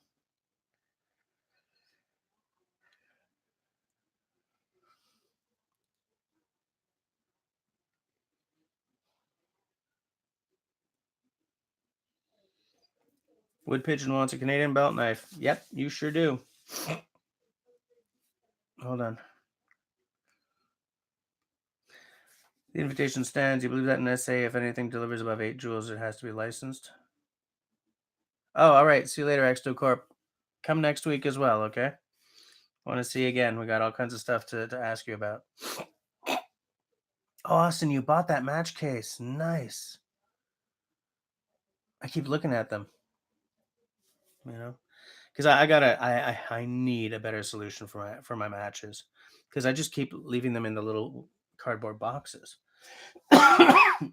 S1: Wood Pigeon wants a Canadian belt knife. Yep, you sure do. Hold on. The invitation stands. You believe that in SA, if anything delivers above 8 joules, it has to be licensed. Oh, all right. See you later, Exto Corp. Come next week as well, okay? Want to see you again. We got all kinds of stuff to ask you about. Oh, Austin, you bought that match case. Nice. I keep looking at them, you know, because I need a better solution for my matches, because I just keep leaving them in the little cardboard boxes. I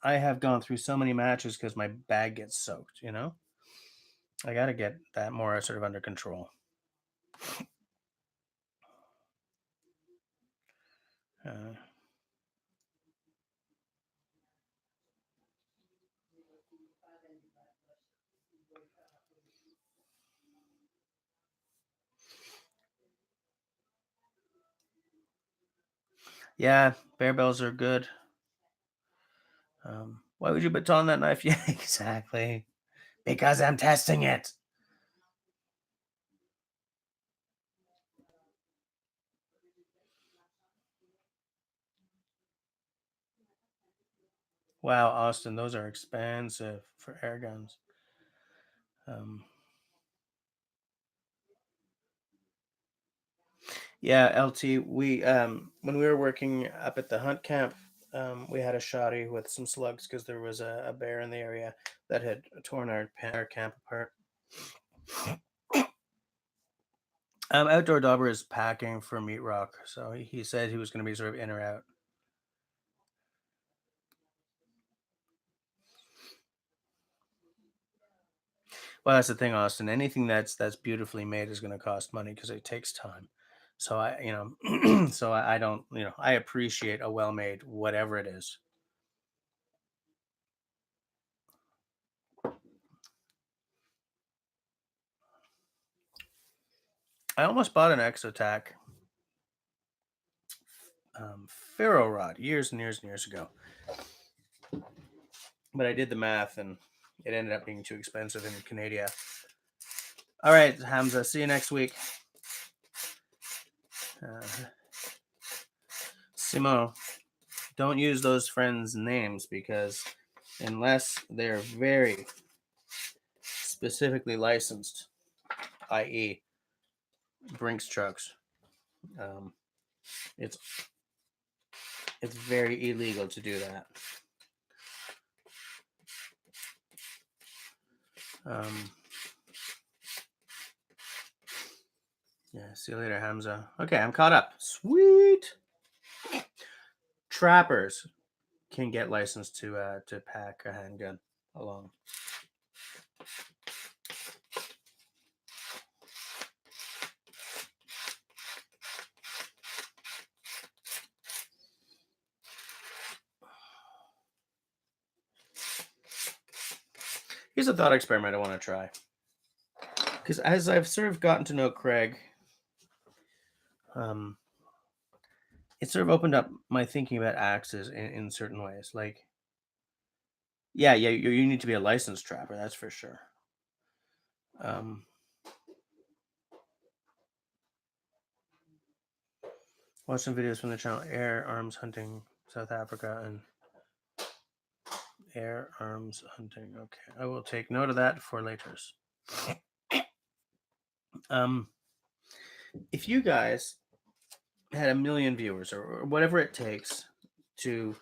S1: have gone through so many matches because my bag gets soaked, you know. I got to get that more sort of under control. Uh, yeah, bear bells are good. Why would you baton that knife? Yeah, exactly. Because I'm testing it. Wow, Austin, those are expensive for air guns. Yeah, LT. We when we were working up at the hunt camp, we had a shoddy with some slugs because there was a bear in the area that had torn our camp apart. Outdoor Dauber is packing for Meat Rock, so he said he was going to be sort of in or out. Well, that's the thing, Austin. Anything that's beautifully made is going to cost money because it takes time. So so I don't, I appreciate a well-made whatever it is. I almost bought an Exotac ferro rod years and years and years ago, but I did the math and it ended up being too expensive in Canada. All right, Hamza. See you next week. Uh, Simo, don't use those friends' names because unless they're very specifically licensed, i.e., Brinks trucks, um, it's very illegal to do that. Um, yeah, see you later, Hamza. Okay, I'm caught up. Sweet. Trappers can get licensed to pack a handgun along. Here's a thought experiment I want to try. Because as I've sort of gotten to know Craig, um, it sort of opened up my thinking about axes in certain ways. Like, yeah, you need to be a licensed trapper, that's for sure. Um, watch some videos from the channel Air Arms Hunting South Africa and Air Arms Hunting. Okay, I will take note of that for later. If you guys had a million viewers or whatever it takes to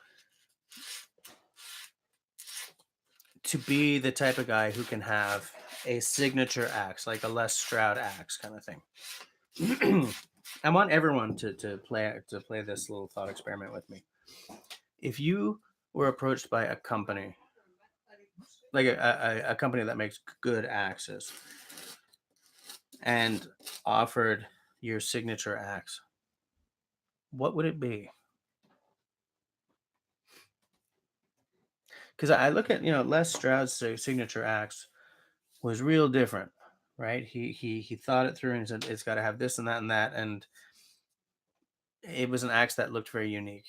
S1: be the type of guy who can have a signature axe, like a Les Stroud axe kind of thing. I want everyone to play this little thought experiment with me. If you were approached by a company, like a company that makes good axes, and offered your signature axe, what would it be? Because I look at Les Stroud's signature axe was real different, right? He thought it through and said it's got to have this and that and that, and it was an axe that looked very unique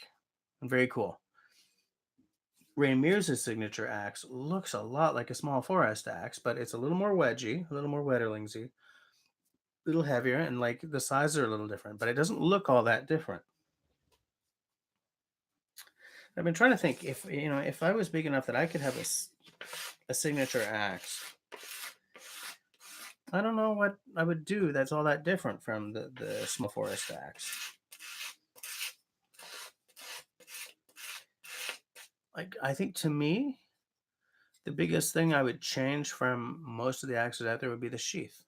S1: and very cool. Ray Mears' signature axe looks a lot like a small forest axe, but it's a little more wedgy, a little more Wetterlingsy, a little heavier, and like the sizes are a little different, but it doesn't look all that different. I've been trying to think if I was big enough that I could have a signature axe. I don't know what I would do that's all that different from the small forest axe. Like, I think to me, the biggest thing I would change from most of the axes out there would be the sheath.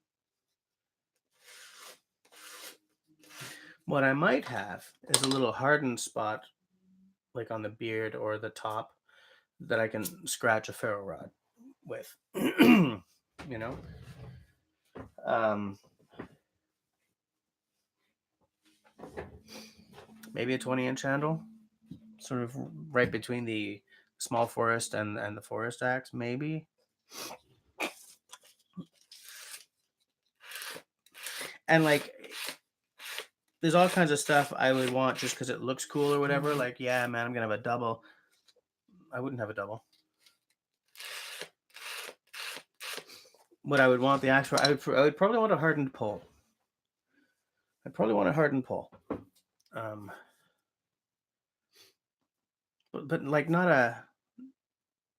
S1: What I might have is a little hardened spot, like on the beard or the top, that I can scratch a ferro rod with. you know, maybe a 20-inch handle, sort of right between the small forest and the forest axe, maybe. And like, there's all kinds of stuff I would want just because it looks cool or whatever. Like, yeah, man, I'm gonna have a double. I wouldn't have a double. What I would want the axe for, I would probably want a hardened pole. I'd probably want a hardened pole. But like not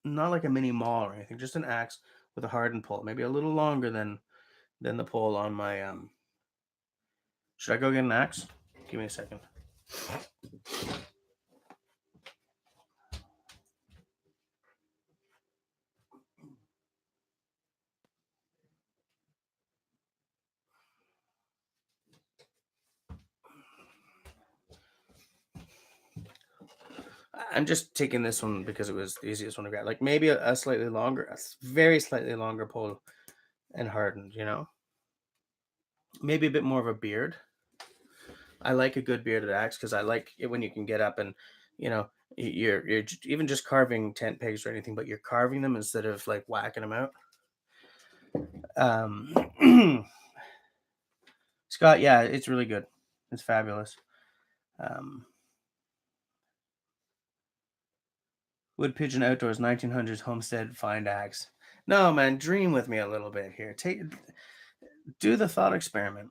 S1: like a mini maul or anything. Just an axe with a hardened pole, maybe a little longer than the pole on my Should I go get an axe? Give me a second. I'm just taking this one because it was the easiest one to grab. Like maybe a slightly longer, very slightly longer pole and hardened, Maybe a bit more of a beard. I like a good bearded axe because I like it when you can get up and, you're even just carving tent pegs or anything, but you're carving them instead of like whacking them out. Scott, yeah, it's really good. It's fabulous. Wood Pigeon Outdoors 1900s Homestead Find Axe. No, man, dream with me a little bit here. Do the thought experiment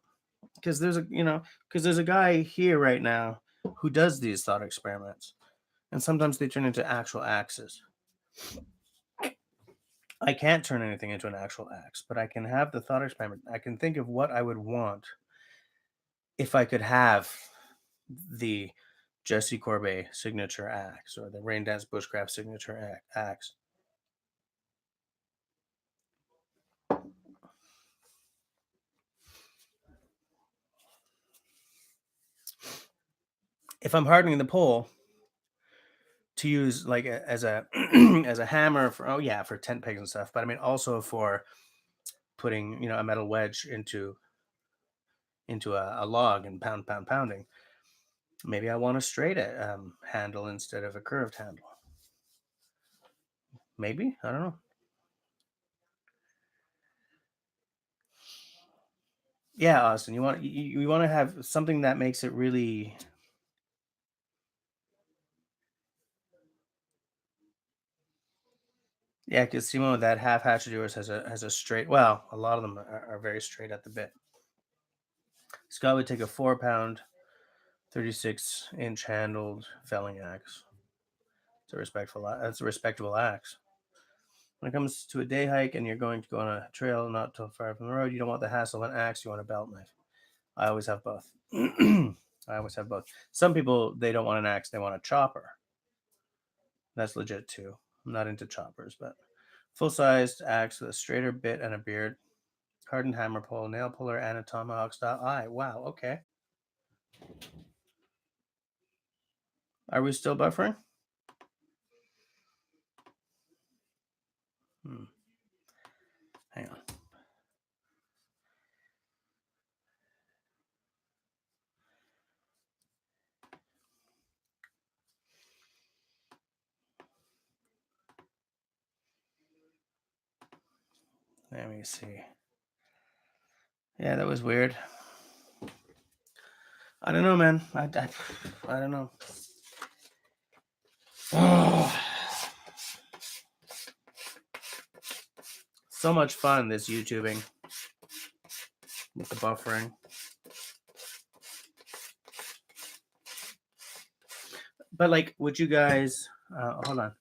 S1: because there's a guy here right now who does these thought experiments, and sometimes they turn into actual axes. I can't turn anything into an actual axe, but I can have the thought experiment. I can think of what I would want if I could have the Jesse Corbet signature axe or the Raindance Bushcraft signature axe. if I'm hardening the pole to use like as a as a hammer for, oh yeah, for tent pegs and stuff, but I mean also for putting, a metal wedge into a log and pounding. Maybe I want a straight handle instead of a curved handle. Maybe, I don't know. Yeah, Austin, you want to have something that makes it really. Yeah, because Simone, with that half hatch of yours has a straight. Well, a lot of them are very straight at the bit. Scott would take a 4-pound, 36-inch handled felling axe. That's a respectable axe. When it comes to a day hike and you're going to go on a trail not too far from the road, you don't want the hassle of an axe. You want a belt knife. I always have both. I always have both. Some people, they don't want an axe; they want a chopper. That's legit too. I'm not into choppers, but full-sized axe with a straighter bit and a beard, hardened hammer pole, nail puller, and a tomahawk style eye. Wow. Okay. Are we still buffering? Hang on. Let me see. Yeah, that was weird. I don't know, man. I don't know. Oh, so much fun, this YouTubing with the buffering. But like, would you guys? Hold on.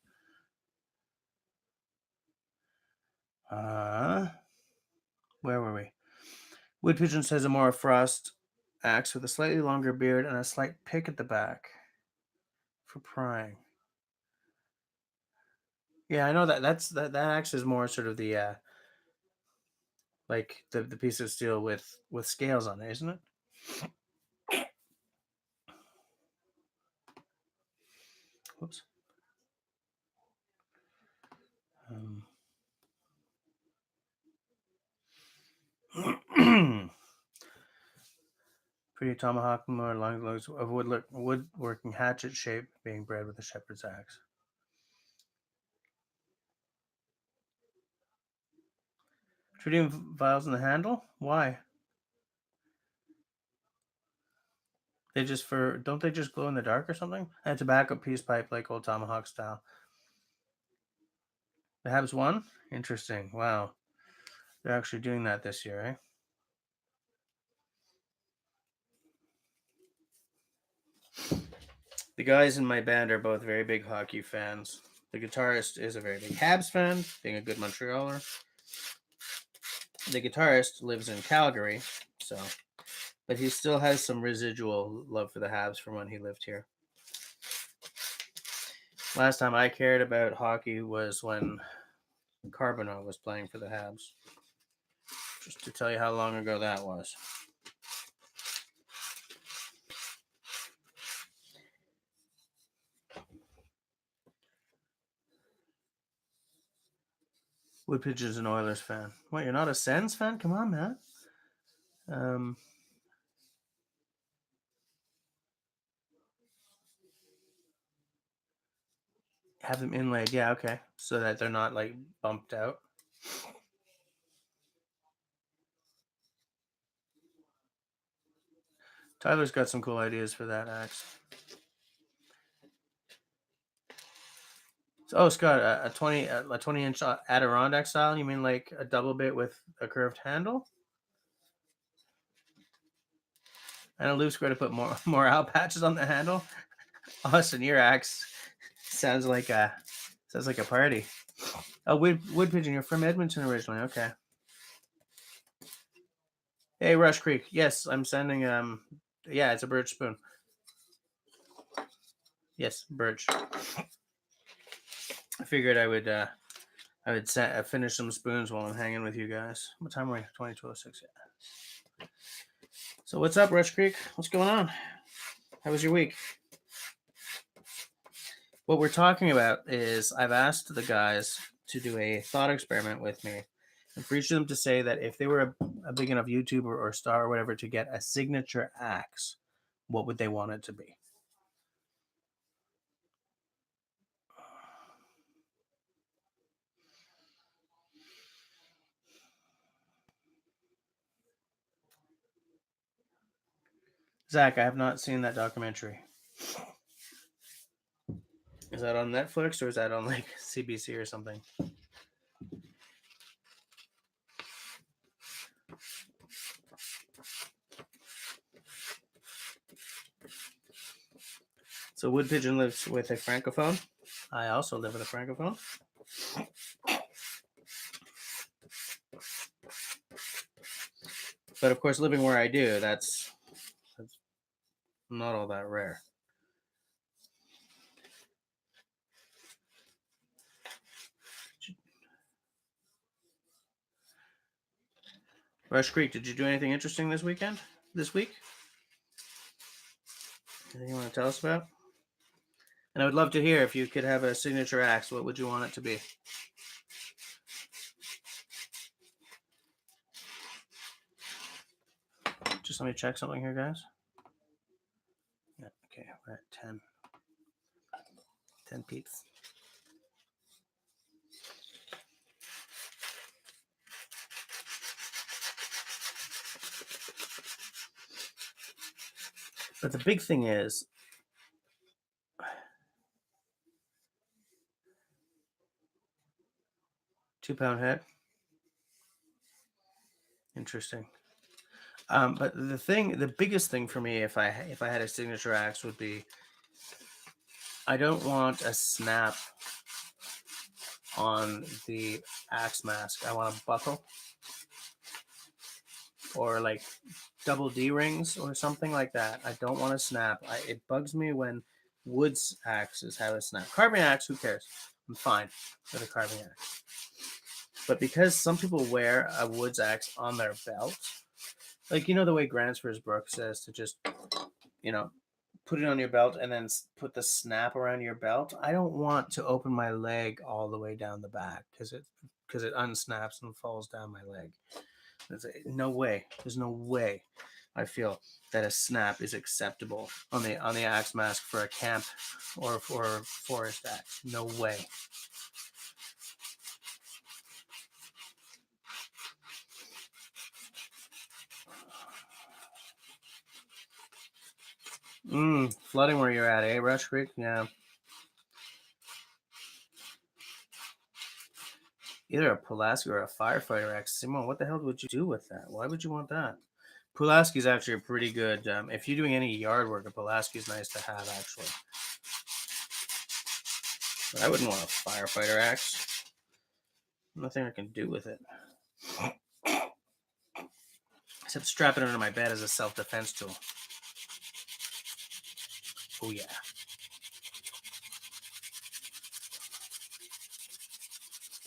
S1: Where were we? Wood Pigeon says a more frost axe with a slightly longer beard and a slight pick at the back for prying. Yeah, I know that axe is more sort of the like the piece of steel with scales on it, isn't it? Whoops. Pretty tomahawk, more long logs of woodworking hatchet shape being bred with a shepherd's axe. Tritium vials in the handle? Why? Don't they just glow in the dark or something? And a tobacco peace pipe like old tomahawk style. The Habs won? Interesting. Wow. They're actually doing that this year, eh? The guys in my band are both very big hockey fans. The guitarist is a very big Habs fan, being a good Montrealer. The guitarist lives in Calgary, but he still has some residual love for the Habs from when he lived here. Last time I cared about hockey was when Carbonneau was playing for the Habs. Just to tell you how long ago that was. Wood Pigeon's an Oilers fan. What, you're not a Sens fan? Come on, man. Have them inlaid. Yeah, okay. So that they're not like bumped out. Tyler's got some cool ideas for that axe. Oh, Scott, a 20-inch Adirondack style. You mean like a double bit with a curved handle? And a loop square to put more out patches on the handle. Austin, your axe sounds like a party. Oh, wood pigeon. You're from Edmonton originally. Okay. Hey, Rush Creek. Yes, I'm sending. Yeah, it's a birch spoon. Yes, birch. I figured I would finish some spoons while I'm hanging with you guys. What time are we? 22:06. Yeah. So what's up, Rush Creek? What's going on? How was your week? What we're talking about is I've asked the guys to do a thought experiment with me and for each of them to say that if they were a big enough YouTuber or star or whatever to get a signature axe, what would they want it to be? Zach, I have not seen that documentary. Is that on Netflix or is that on like CBC or something? So Wood Pigeon lives with a francophone. I also live with a francophone. But of course, living where I do, that's not all that rare. Rush Creek, did you do anything interesting this week? Anything you want to tell us about? And I would love to hear if you could have a signature axe, what would you want it to be? Just let me check something here, guys. Yeah, okay, we're at 10. 10 peeps. But the big thing is, £2 head. Interesting. But the biggest thing for me, if I had a signature axe, would be I don't want a snap on the axe mask. I want a buckle or like double D rings or something like that. I don't want a snap. It bugs me when wood's axes have a snap. Carving axe, who cares? I'm fine with a carving axe. But because some people wear a wood's axe on their belt, like the way Gransfors Brook says to just put it on your belt and then put the snap around your belt. I don't want to open my leg all the way down the back because it unsnaps and falls down my leg. No way. There's no way I feel that a snap is acceptable on the axe mask for a camp or for a forest axe. No way. Flooding where you're at, eh, Rush Creek? Yeah. Either a Pulaski or a firefighter axe. Simon, what the hell would you do with that? Why would you want that? Pulaski is actually a pretty good. If you're doing any yard work, a Pulaski is nice to have, actually. But I wouldn't want a firefighter axe. Nothing I can do with it. Except strap it under my bed as a self-defense tool. Oh, yeah.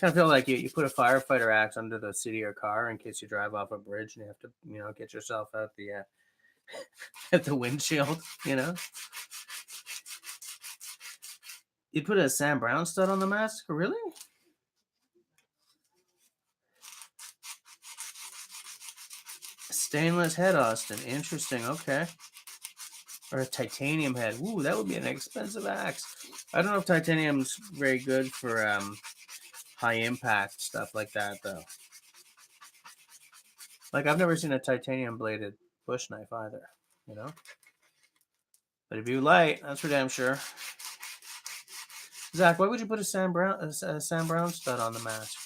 S1: Kind of feel like you put a firefighter axe under the seat of your car in case you drive off a bridge and you have to, get yourself out the at the windshield, You put a Sam Brown stud on the mask? Really? Stainless head, Austin. Interesting. Okay. Or a titanium head. Ooh, that would be an expensive axe. I don't know if titanium's very good for high impact stuff like that, though. Like, I've never seen a titanium bladed bush knife either, But if you light, that's for damn sure. Zach, why would you put a Sam Brown stud on the mask?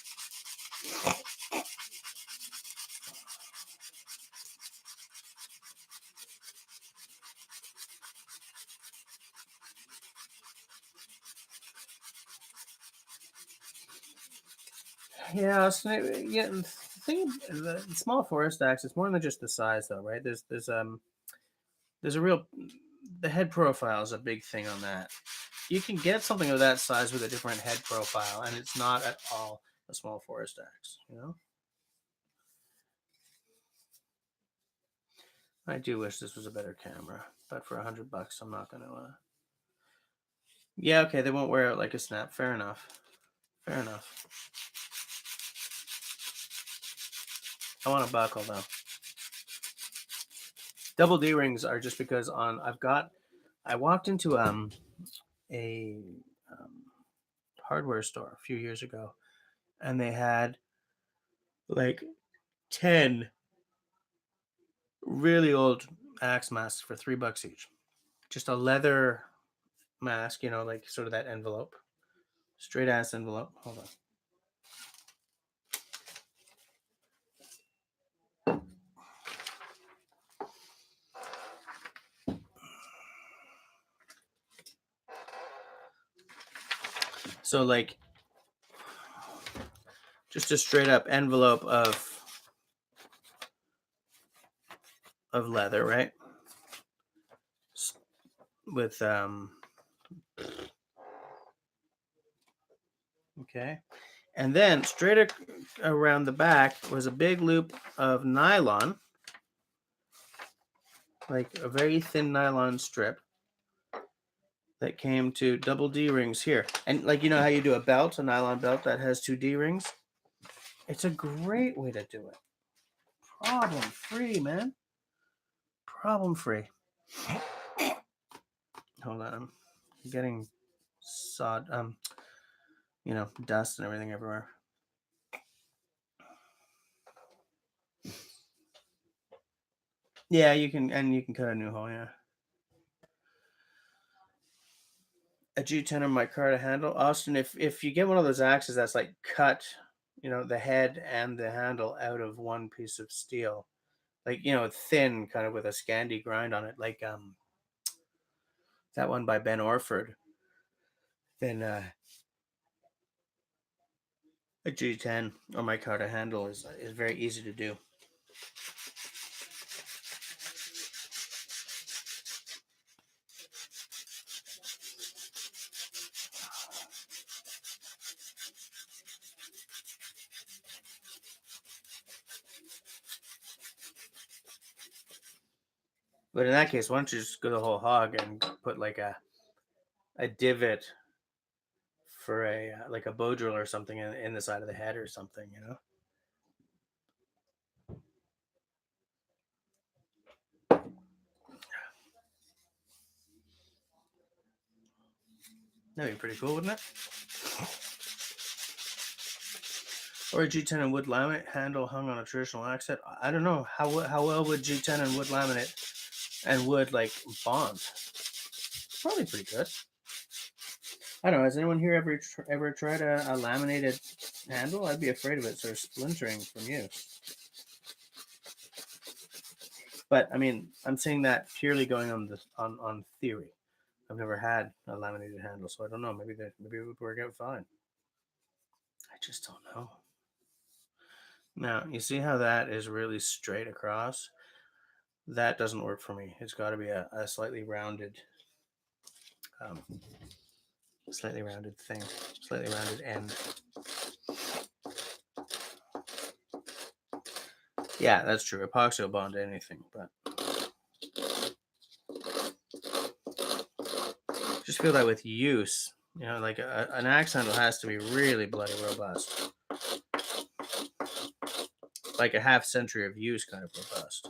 S1: Yeah, the thing, the small forest axe, it's more than just the size, though, right? There's a real, the head profile is a big thing on that. You can get something of that size with a different head profile, and it's not at all a small forest axe, I do wish this was a better camera, but for $100, I'm not going to. Yeah, okay, they won't wear it like a snap. Fair enough. Fair enough. I want a buckle though. Double D rings are just because I walked into a um, hardware store a few years ago, and they had like 10 really old axe masks for $3 each. Just a leather mask, like sort of that envelope, straight ass envelope. Hold on. So like just a straight up envelope of leather, right? With okay. And then straight around the back was a big loop of nylon, like a very thin nylon strip that came to double D rings here. And like, you know how you do a nylon belt that has 2 D rings? It's a great way to do it. Problem free, man. Problem free. Hold on. I'm getting dust and everything everywhere. Yeah, you can cut a new hole, yeah. A G10 on my car to handle. Austin, if you get one of those axes that's like cut, the head and the handle out of one piece of steel, like, thin, kind of with a Scandi grind on it, like that one by Ben Orford, then a G10 on my car to handle is very easy to do. But in that case, why don't you just go the whole hog and put like a divot for like a bow drill or something in the side of the head or something, That'd be pretty cool, wouldn't it? Or a G10 and wood laminate handle hung on a traditional axe head. I don't know how well would G10 and wood laminate and wood like bond. Probably pretty good. I don't know. Has anyone here ever tried a laminated handle? I'd be afraid of it sort of splintering from use. But I mean, I'm saying that purely going on theory. I've never had a laminated handle, so I don't know. Maybe it would work out fine. I just don't know. Now, you see how that is really straight across? That doesn't work for me. It's got to be a slightly rounded thing, slightly rounded end. Yeah, that's true. Epoxy will bond to anything, but just feel that with use, like an axe handle has to be really bloody robust, like a half century of use kind of robust.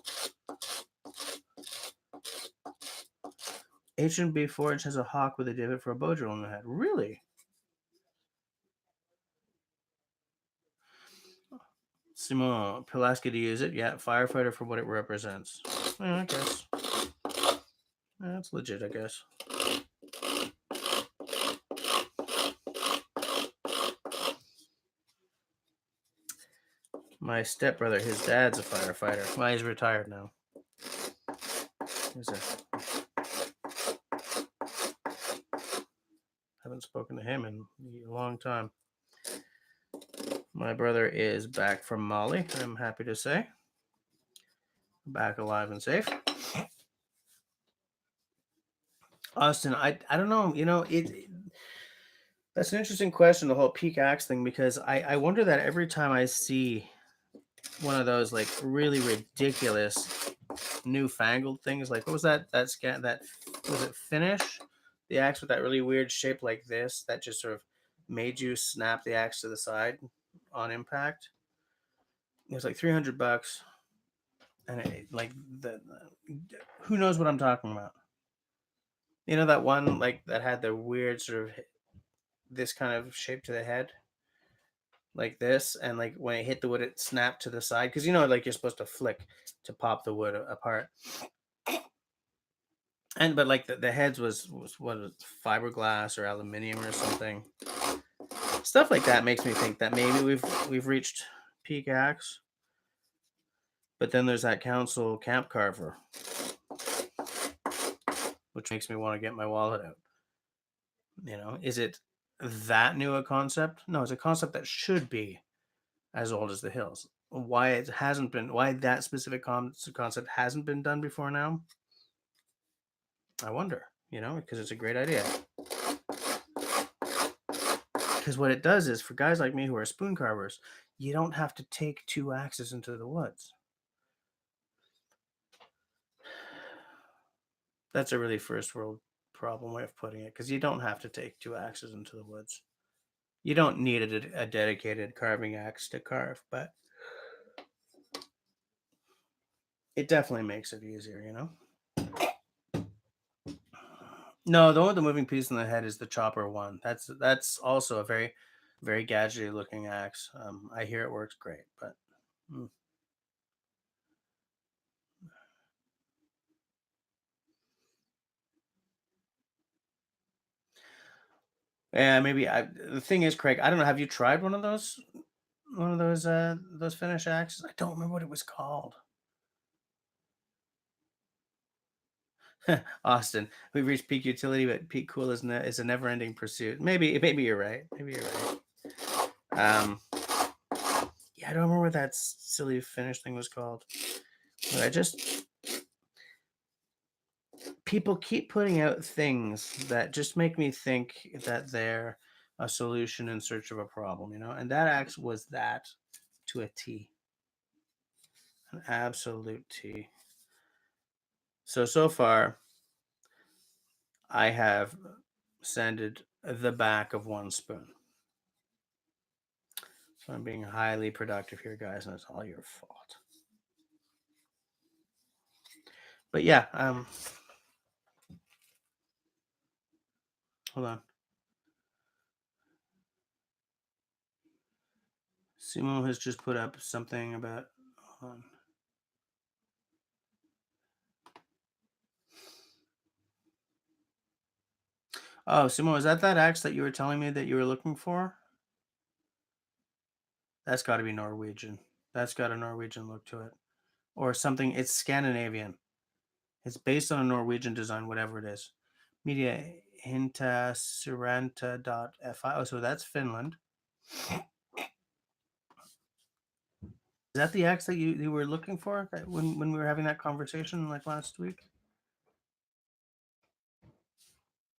S1: H&B Forge has a hawk with a divot for a bow drill in the head. Really? Simon Pulaski to use it. Yeah, firefighter for what it represents. Yeah, I guess. That's legit, I guess. My stepbrother, his dad's a firefighter. Well, he's retired now. Haven't spoken to him in a long time. My brother is back from Mali, I'm happy to say. Back alive and safe. Austin, I don't know. That's an interesting question, the whole peak axe thing, because I wonder that every time I see one of those like really ridiculous newfangled things, like what was that was it Finnish? The axe with that really weird shape like this that just sort of made you snap the axe to the side on impact. It was like $300, and like who knows what I'm talking about? You know that one like that had the weird sort of this kind of shape to the head, like this, and like when it hit the wood, it snapped to the side because like you're supposed to flick to pop the wood apart. And but like the heads was what was fiberglass or aluminium or something. Stuff like that makes me think that maybe we've reached peak axe. But then there's that council camp carver, which makes me want to get my wallet out. Is it that new a concept? No, it's a concept that should be as old as the hills. Why that specific concept hasn't been done before now? I wonder, because it's a great idea. Because what it does is, for guys like me who are spoon carvers, you don't have to take two axes into the woods. That's a really first world problem way of putting it, because you don't have to take two axes into the woods. You don't need a dedicated carving axe to carve, but it definitely makes it easier. No, the one with the moving piece in the head is the chopper one. That's also a very, very gadgety looking axe. I hear it works great, but yeah, maybe the thing is, Craig, I don't know. Have you tried one of those? One of those finish axes? I don't remember what it was called. Austin, we've reached peak utility, but peak cool is a never-ending pursuit. Maybe you're right. Maybe you're right. Yeah, I don't remember what that silly finish thing was called. But people keep putting out things that just make me think that they're a solution in search of a problem, and that axe was that to a T. An absolute T. So far, I have sanded the back of one spoon. So I'm being highly productive here, guys, and it's all your fault. But yeah, hold on. Simo has just put up something about. Hold on. Oh, Simo, is that axe that you were telling me that you were looking for? That's got to be Norwegian. That's got a Norwegian look to it. Or something. It's Scandinavian. It's based on a Norwegian design, whatever it is. Media hintasiranta.fi. Oh, so that's Finland. Is that the axe that you were looking for when we were having that conversation like last week?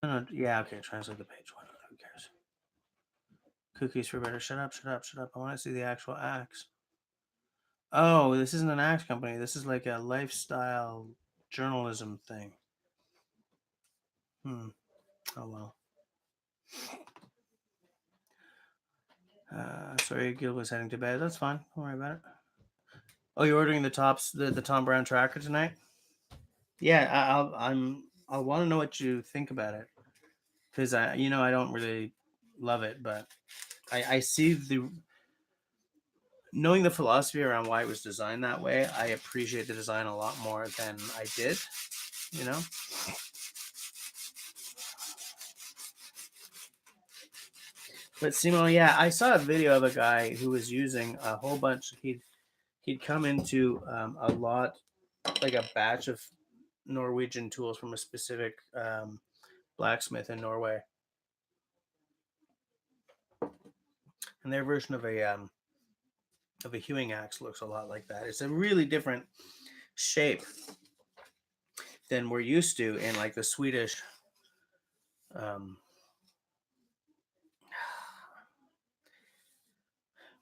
S1: No, yeah, okay, translate the page. Who cares? Cookies for better. Shut up, shut up, shut up. I want to see the actual axe. Oh, this isn't an axe company. This is like a lifestyle journalism thing. Oh, well. Sorry, Gil was heading to bed. That's fine. Don't worry about it. Oh, you're ordering the Tom Brown tracker tonight? Yeah, I'll want to know what you think about it, because I don't really love it, but I see knowing the philosophy around why it was designed that way. I appreciate the design a lot more than I did. You know. But Simo, yeah, I saw a video of a guy who was using a whole bunch. He'd come into a lot, like a batch of Norwegian tools from a specific blacksmith in Norway, and their version of a hewing axe looks a lot like that. It's a really different shape than we're used to in like the Swedish.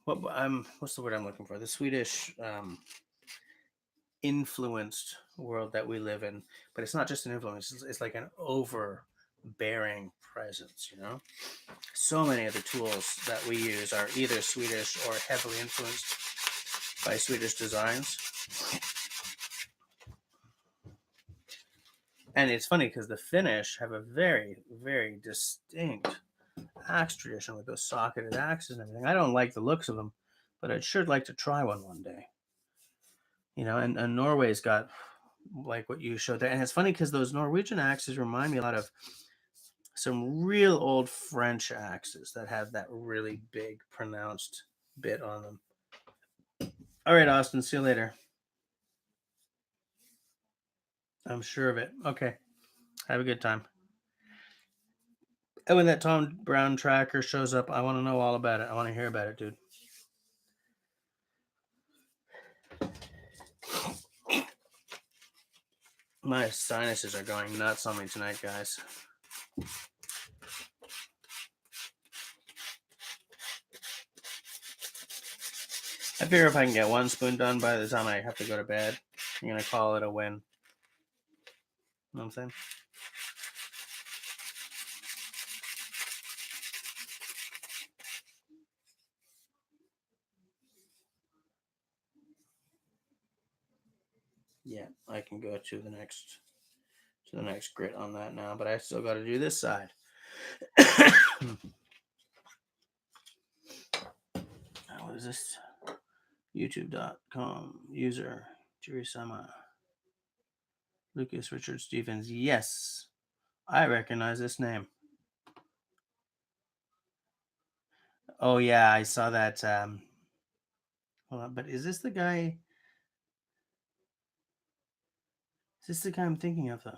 S1: What's the word I'm looking for? The Swedish influenced world that we live in, but it's not just an influence. It's like an over bearing presence, you know? So many of the tools that we use are either Swedish or heavily influenced by Swedish designs. And it's funny because the Finnish have a very, very distinct axe tradition with those socketed axes and everything. I don't like the looks of them, but I'd sure like to try one day. You know, and Norway's got like what you showed there. And it's funny because those Norwegian axes remind me a lot of some real old French axes that have that really big, pronounced bit on them. All right, Austin, see you later. I'm sure of it. Okay, have a good time. And when that Tom Brown tracker shows up, I want to know all about it. I want to hear about it, dude. My sinuses are going nuts on me tonight, guys. I figure if I can get one spoon done by the time I have to go to bed, I'm going to call it a win. You know what I'm saying? Yeah, I can go to the next grit on that now, but I still got to do this side. What is this? YouTube.com user Jerry Sama. Lucas Richard Stevens. Yes, I recognize this name. Oh yeah, I saw that. Hold on, but is this the guy? Is this the guy I'm thinking of though?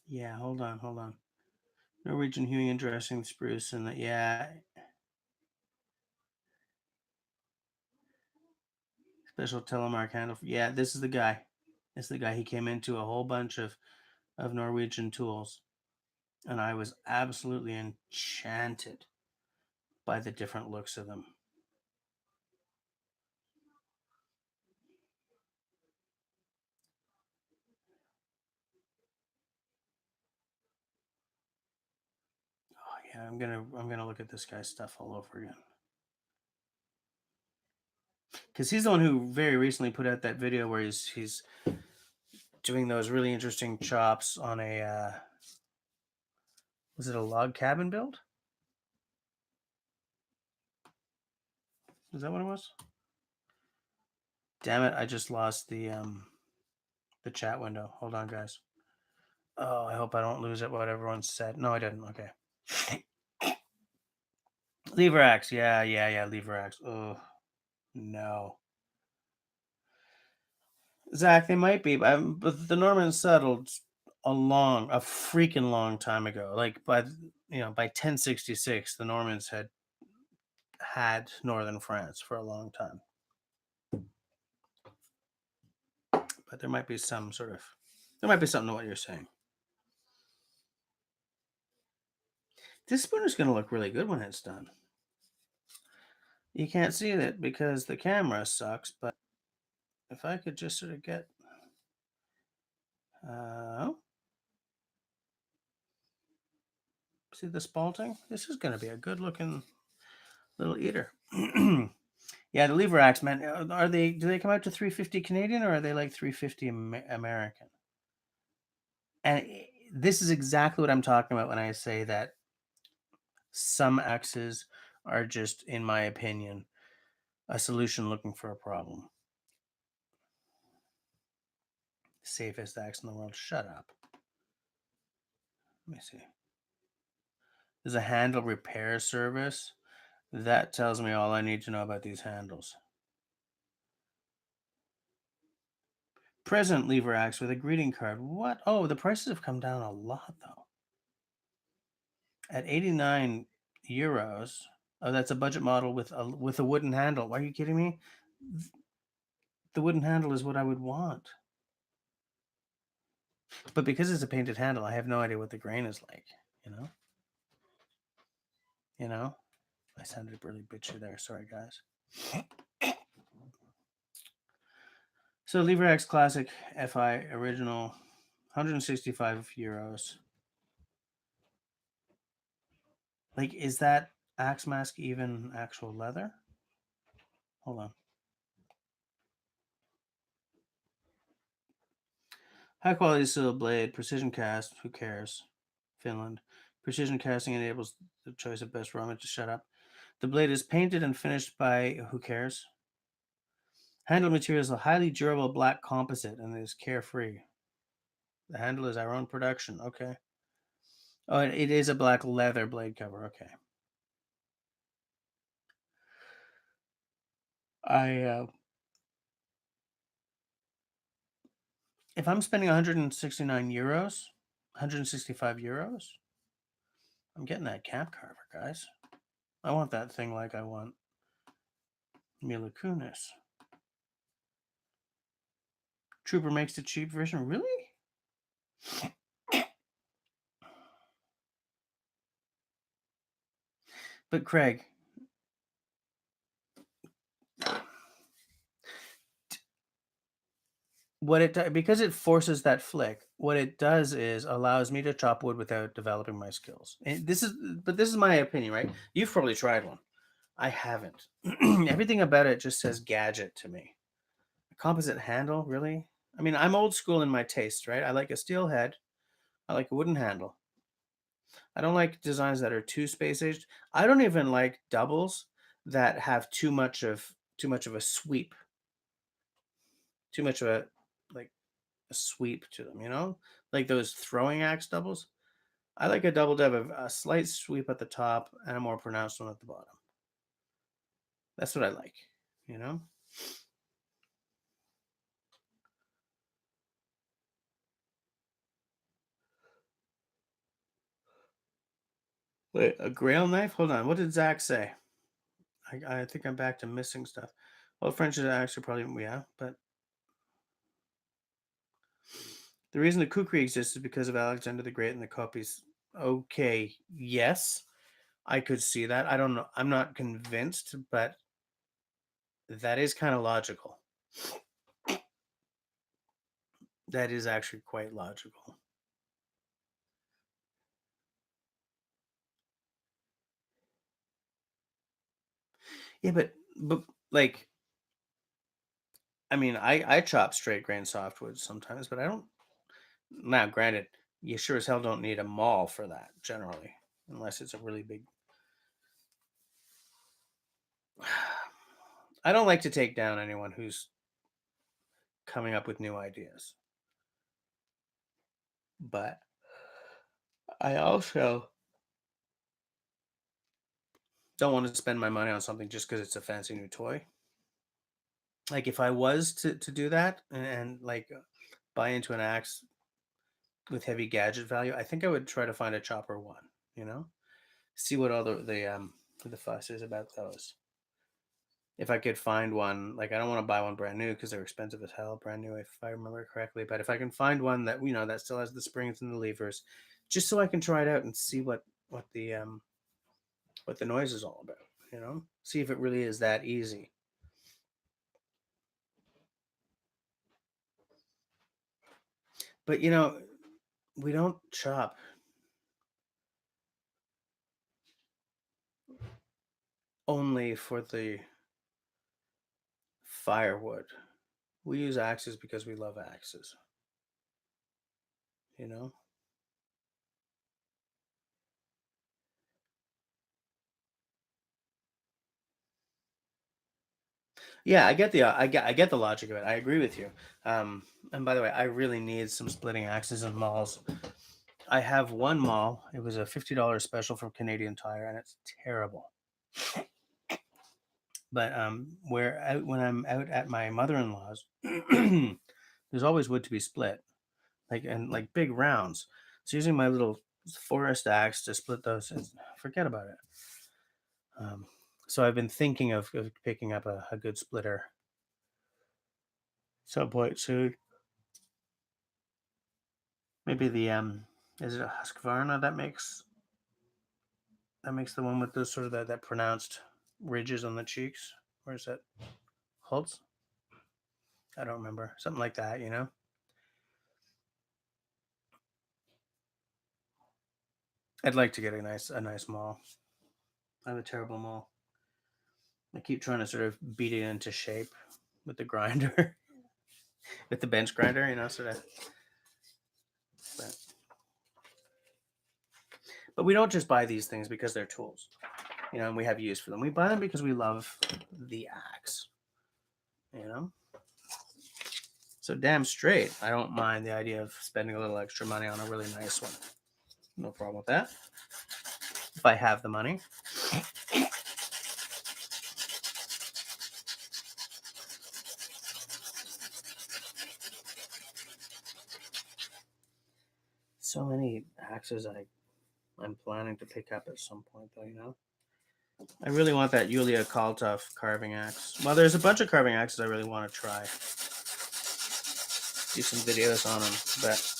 S1: Yeah, hold on. Norwegian hewing and dressing spruce and yeah, special telemark handle. Yeah, this is the guy. This is the guy. He came into a whole bunch of Norwegian tools, and I was absolutely enchanted by the different looks of them. Oh yeah, I'm gonna look at this guy's stuff all over again. Because he's the one who very recently put out that video where he's doing those really interesting chops on a was it a log cabin build? Is that what it was? Damn it! I just lost the chat window. Hold on, guys. Oh, I hope I don't lose it. What everyone said. No, I didn't. Okay. Lever axe. Yeah. Lever axe. Oh no. Zach, they might be, but the Normans settled a freaking long time ago. Like by 1066, the Normans had northern France for a long time. But there might be something to what you're saying. This spoon is going to look really good when it's done. You can't see it because the camera sucks, but if I could just sort of get see the spalting? This is going to be a good looking little eater. Yeah, the lever axe, man. Do they come out to 350 Canadian or are they like 350 American? And this is exactly what I'm talking about when I say that some axes are just, in my opinion, a solution looking for a problem. Safest axe in the world. Shut up. Let me see. There's a handle repair service. That tells me all I need to know about these handles. Present lever axe with a greeting card. What? Oh, the prices have come down a lot though. At 89 euros. Oh, that's a budget model with a wooden handle. Are you kidding me? The wooden handle is what I would want. But because it's a painted handle, I have no idea what the grain is like, you know? I sounded really bitchy there. Sorry, guys. So Lever X Classic FI original, 165 euros. Like, is that axe mask even actual leather? Hold on. High quality steel blade, precision cast. Who cares? Finland. Precision casting enables the choice of best raw material. Shut up. The blade is painted and finished by who cares? Handle material is a highly durable black composite and is carefree. The handle is our own production. Okay. Oh, it is a black leather blade cover. Okay. I if I'm spending 169 euros, 165 euros, I'm getting that cap carver, guys. I want that thing like I want Mila Kunis. Trooper makes the cheap version. Really? But Craig, what because it forces that flick, what it does is allows me to chop wood without developing my skills. And this is my opinion, right? You've probably tried one. I haven't. Everything about it just says gadget to me. A composite handle, really? I mean, I'm old school in my taste, right? I like a steel head. I like a wooden handle. I don't like designs that are too space aged. I don't even like doubles that have too much of a sweep, too much of like a sweep to them, like those throwing axe doubles. I like a double to have a slight sweep at the top and a more pronounced one at the bottom. That's what I like, you know? Wait, a grail knife? Hold on. What did Zach say? I think I'm back to missing stuff. Well, French is actually probably, yeah, but the reason the kukri exists is because of Alexander the Great and the copies. Okay, yes, I could see that. I don't know. I'm not convinced, but that is kind of logical. That is actually quite logical. Yeah, but like, I mean, I chop straight grain softwood sometimes, but I don't. Now, granted, you sure as hell don't need a maul for that generally, unless it's a really big. I don't like to take down anyone who's coming up with new ideas, but I also don't want to spend my money on something just because it's a fancy new toy. Like if I was to do that and like buy into an axe with heavy gadget value, I think I would try to find a chopper one. You know, see what all the fuss is about those. If I could find one, like I don't want to buy one brand new because they're expensive as hell, brand new if I remember correctly. But if I can find one that that still has the springs and the levers, just so I can try it out and see what the noise is all about. See if it really is that easy. But we don't chop only for the firewood. We use axes because we love axes, you know? Yeah, I get the logic of it. I agree with you. And by the way, I really need some splitting axes and mauls. I have one maul. It was a $50 special from Canadian Tire, and it's terrible. But when I'm out at my mother-in-law's, there's always wood to be split, like big rounds. So using my little forest axe to split those, forget about it. Um, so I've been thinking of picking up a good splitter some point soon. Maybe the is it a Husqvarna that makes the one with those sort of that pronounced ridges on the cheeks? Or is that Holtz? I don't remember. Something like that, you know? I'd like to get a nice maul. I have a terrible maul. I keep trying to sort of beat it into shape with the grinder, with the bench grinder, sort of. But, but we don't just buy these things because they're tools, and we have use for them. We buy them because we love the axe, you know? So damn straight, I don't mind the idea of spending a little extra money on a really nice one. No problem with that. If I have the money. So many axes I'm planning to pick up at some point, though. I really want that Yulia Kaltov carving axe. Well, there's a bunch of carving axes I really want to try. Do some videos on them, but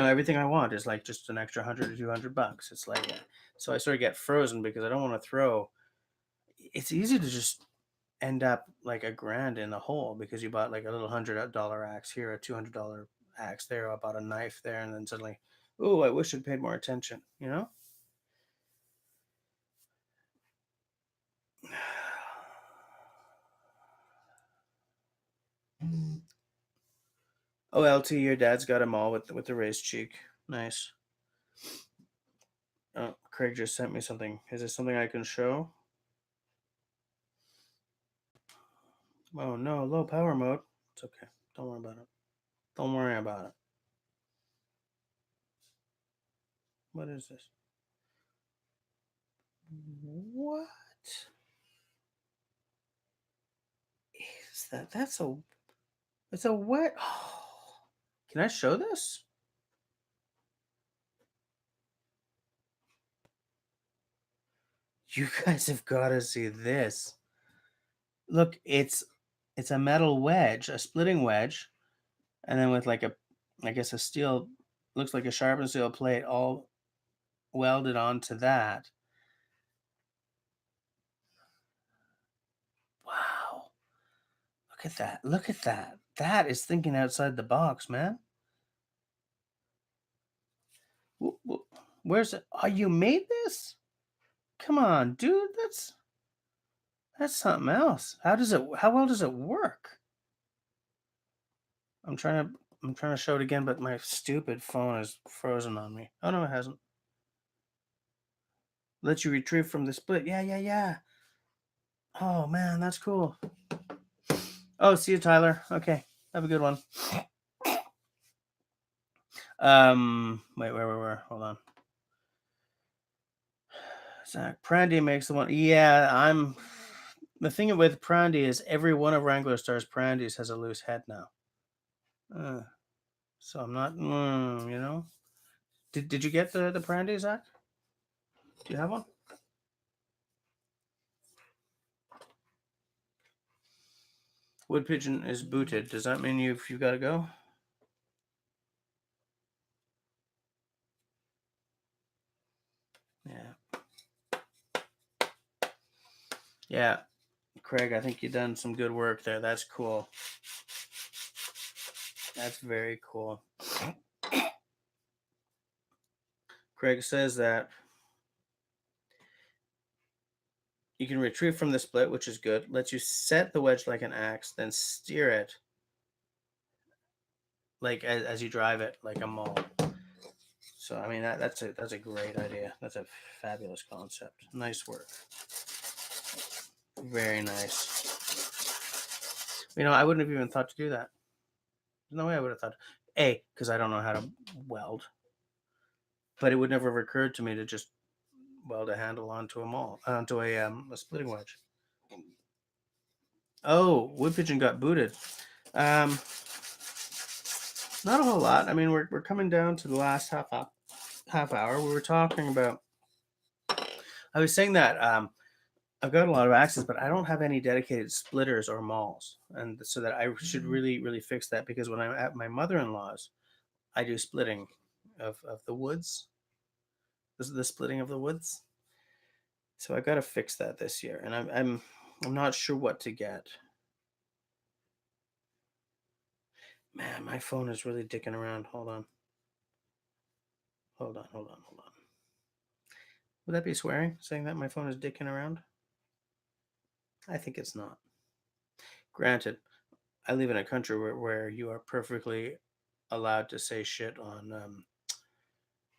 S1: everything I want is like just an extra $100 to $200. It's like, so I sort of get frozen because I don't want to throw. It's easy to just end up like $1,000 in the hole because you bought like a little $100 axe here, a $200 axe there, I bought a knife there, and then suddenly, oh, I wish I'd paid more attention. Oh, LT, your dad's got them all with the raised cheek. Nice. Oh, Craig just sent me something. Is this something I can show? Oh no, low power mode. It's okay. Don't worry about it. Don't worry about it. What is this? What is that? It's a wet. Oh. Can I show this? You guys have got to see this. Look, it's a metal wedge, a splitting wedge, and then with like I guess a steel, looks like a sharpened steel plate all welded onto that. Wow. Look at that. Look at that. That is thinking outside the box, man. Where's it? Oh, you made this? Come on, dude. That's something else. How well does it work? I'm trying to show it again, but my stupid phone is frozen on me. Oh no, it hasn't. Let you retrieve from the split. Yeah, yeah, yeah. Oh man, that's cool. Oh, see you, Tyler. Okay. Have a good one. Wait, where? Hold on. Zach, Prandy makes the one. Yeah, the thing with Prandy is every one of Wrangler Star's Prandys has a loose head now. So I'm not, Did you get the Prandy, Zach? Do you have one? Wood pigeon is booted. Does that mean you've got to go? Yeah. Yeah. Craig, I think you've done some good work there. That's cool. That's very cool. Craig says that you can retrieve from the split, which is good. Lets you set the wedge like an axe, then steer it like as you drive it like a maul. So I mean that's a great idea. That's a fabulous concept. Nice work. Very nice. I wouldn't have even thought to do that. No way I would have thought. Because I don't know how to weld. But it would never have occurred to me to just weld a handle onto a splitting wedge. Oh, wood pigeon got booted. Not a whole lot. I mean, we're coming down to the last half hour. We were talking about. I was saying that I've got a lot of axes, but I don't have any dedicated splitters or mauls, and so that I should really, really fix that because when I'm at my mother-in-law's, I do splitting of the woods. This is the splitting of the woods. So I got to fix that this year, and I'm not sure what to get. Man, my phone is really dicking around. Hold on. Hold on, hold on, hold on. Would that be swearing, saying that my phone is dicking around? I think it's not. Granted, I live in a country where you are perfectly allowed to say shit on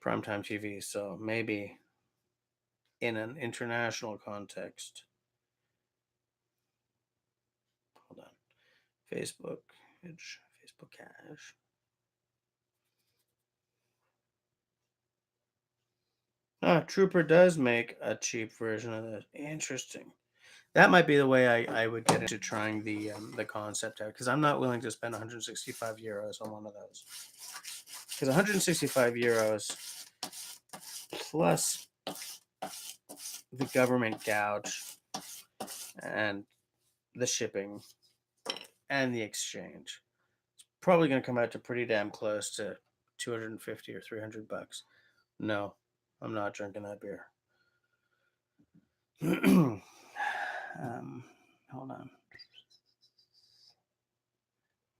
S1: primetime TV, so maybe in an international context. Hold on. Facebook, Facebook cache. Ah, Trooper does make a cheap version of this. Interesting. That might be the way I would get into trying the concept out, because I'm not willing to spend 165 euros on one of those. Because 165 euros plus the government gouge and the shipping and the exchange, it's probably going to come out to pretty damn close to 250 or 300 bucks. No, I'm not drinking that beer. Hold on.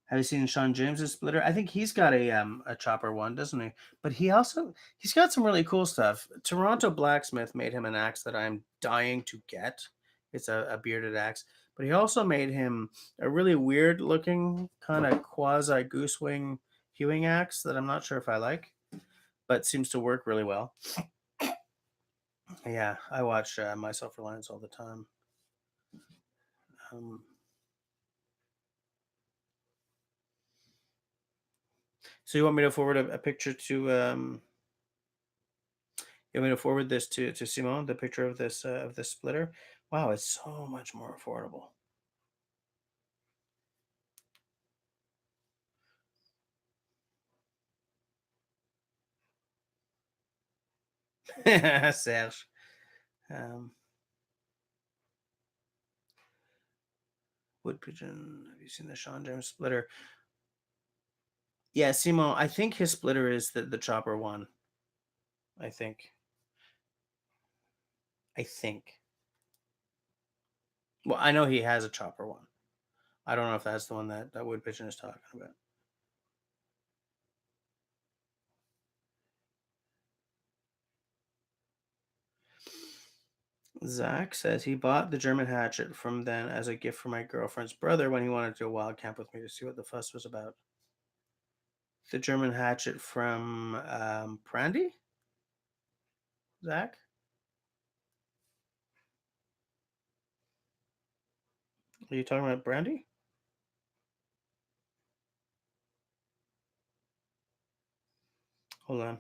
S1: Have you seen Sean James's splitter? I think he's got a chopper one, doesn't he? But he's got some really cool stuff. Toronto Blacksmith made him an axe that I'm dying to get. It's a bearded axe. But he also made him a really weird looking kind of quasi goosewing hewing axe that I'm not sure if I like, but seems to work really well. Yeah, I watch My Self Reliance all the time. So you want me to forward a picture to you want me to forward this to Simone, the picture of this splitter? Wow, it's so much more affordable. Serge. Wood pigeon. Have you seen the Sean James splitter? Yeah, Simone. I think his splitter is the chopper one. I think. I think. Well, I know he has a chopper one. I don't know if that's the one that wood pigeon is talking about. Zach says he bought the German hatchet from then as a gift for my girlfriend's brother when he wanted to do a wild camp with me to see what the fuss was about. The German hatchet from Brandy? Zach? Are you talking about Brandy? Hold on.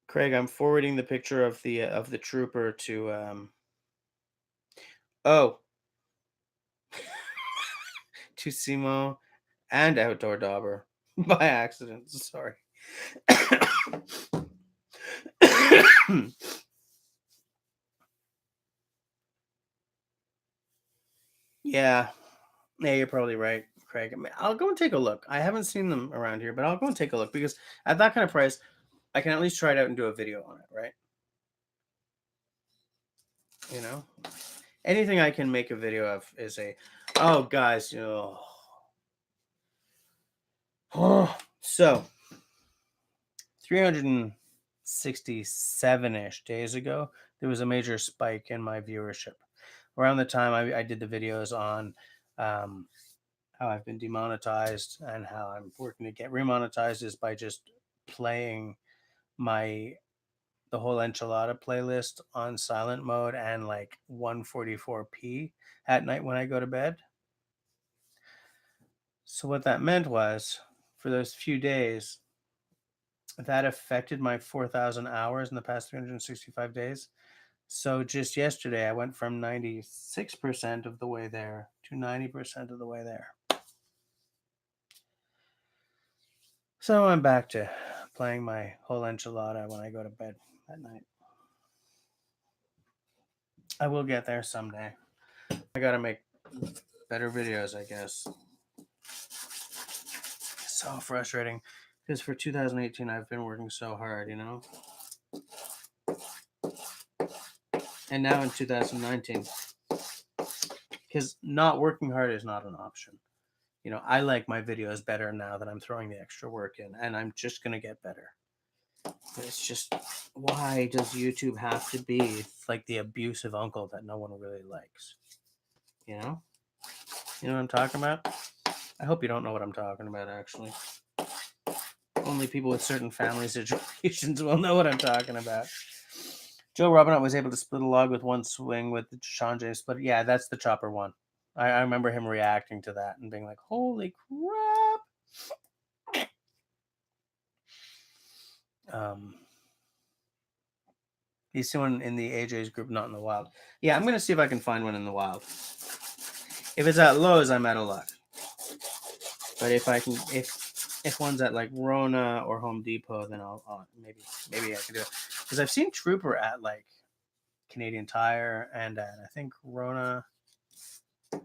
S1: Craig, I'm forwarding the picture of the trooper to oh to Simo and Outdoor Dauber by accident. Sorry. Yeah. Yeah, you're probably right, Craig. I mean, I'll go and take a look. I haven't seen them around here, but I'll go and take a look because at that kind of price, I can at least try it out and do a video on it, right? You know? Anything I can make a video of is oh guys, so 367-ish days ago, there was a major spike in my viewership. Around the time I did the videos on how I've been demonetized and how I'm working to get remonetized is by just playing the whole enchilada playlist on silent mode and like 144p at night when I go to bed. So what that meant was, for those few days, that affected my 4,000 hours in the past 365 days. So just yesterday, I went from 96% of the way there to 90% of the way there. So I'm back to playing my whole enchilada when I go to bed at night. I will get there someday. I gotta make better videos, I guess. So frustrating because for 2018 I've been working so hard, and now in 2019, because not working hard is not an option. You know, I like my videos better now that I'm throwing the extra work in, and I'm just gonna get better. But it's just, why does YouTube have to be like the abusive uncle that no one really likes? You know? You know what I'm talking about? I hope you don't know what I'm talking about, actually. Only people with certain family situations will know what I'm talking about. Joe Robinette was able to split a log with one swing with Sean James split. Yeah, that's the chopper one. I remember him reacting to that and being like, holy crap. He's someone in the AJ's group, not in the wild. Yeah, I'm going to see if I can find one in the wild. If it's at Lowe's, I'm out of luck. But if I can, if one's at like Rona or Home Depot, then I'll maybe I can do it. Because I've seen Trooper at like Canadian Tire and at I think Rona, I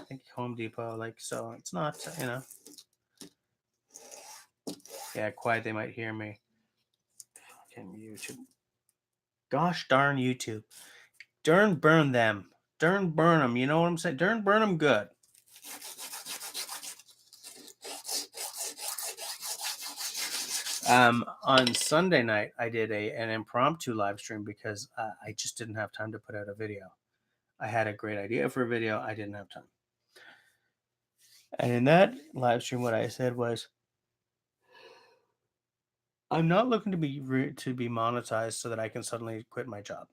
S1: think Home Depot. Like, so it's not, you know. Yeah, quiet. They might hear me. Fucking YouTube. Gosh darn YouTube. Darn burn them. Darn burn them. You know what I'm saying? Darn burn them good. On Sunday night, I did an impromptu live stream because I just didn't have time to put out a video. I had a great idea for a video. I didn't have time. And in that live stream, what I said was, I'm not looking to be monetized so that I can suddenly quit my job,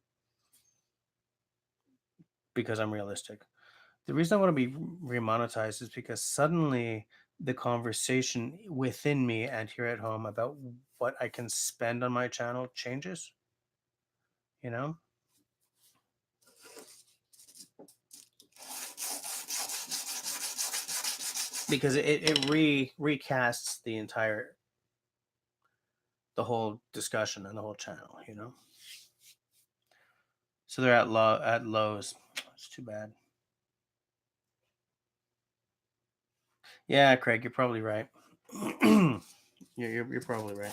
S1: because I'm realistic. The reason I want to be remonetized is because suddenly the conversation within me and here at home about what I can spend on my channel changes, you know? Because it recasts the whole discussion and the whole channel, you know? So they're at Lowe's. It's too bad. Yeah, Craig, you're probably right. You're probably right.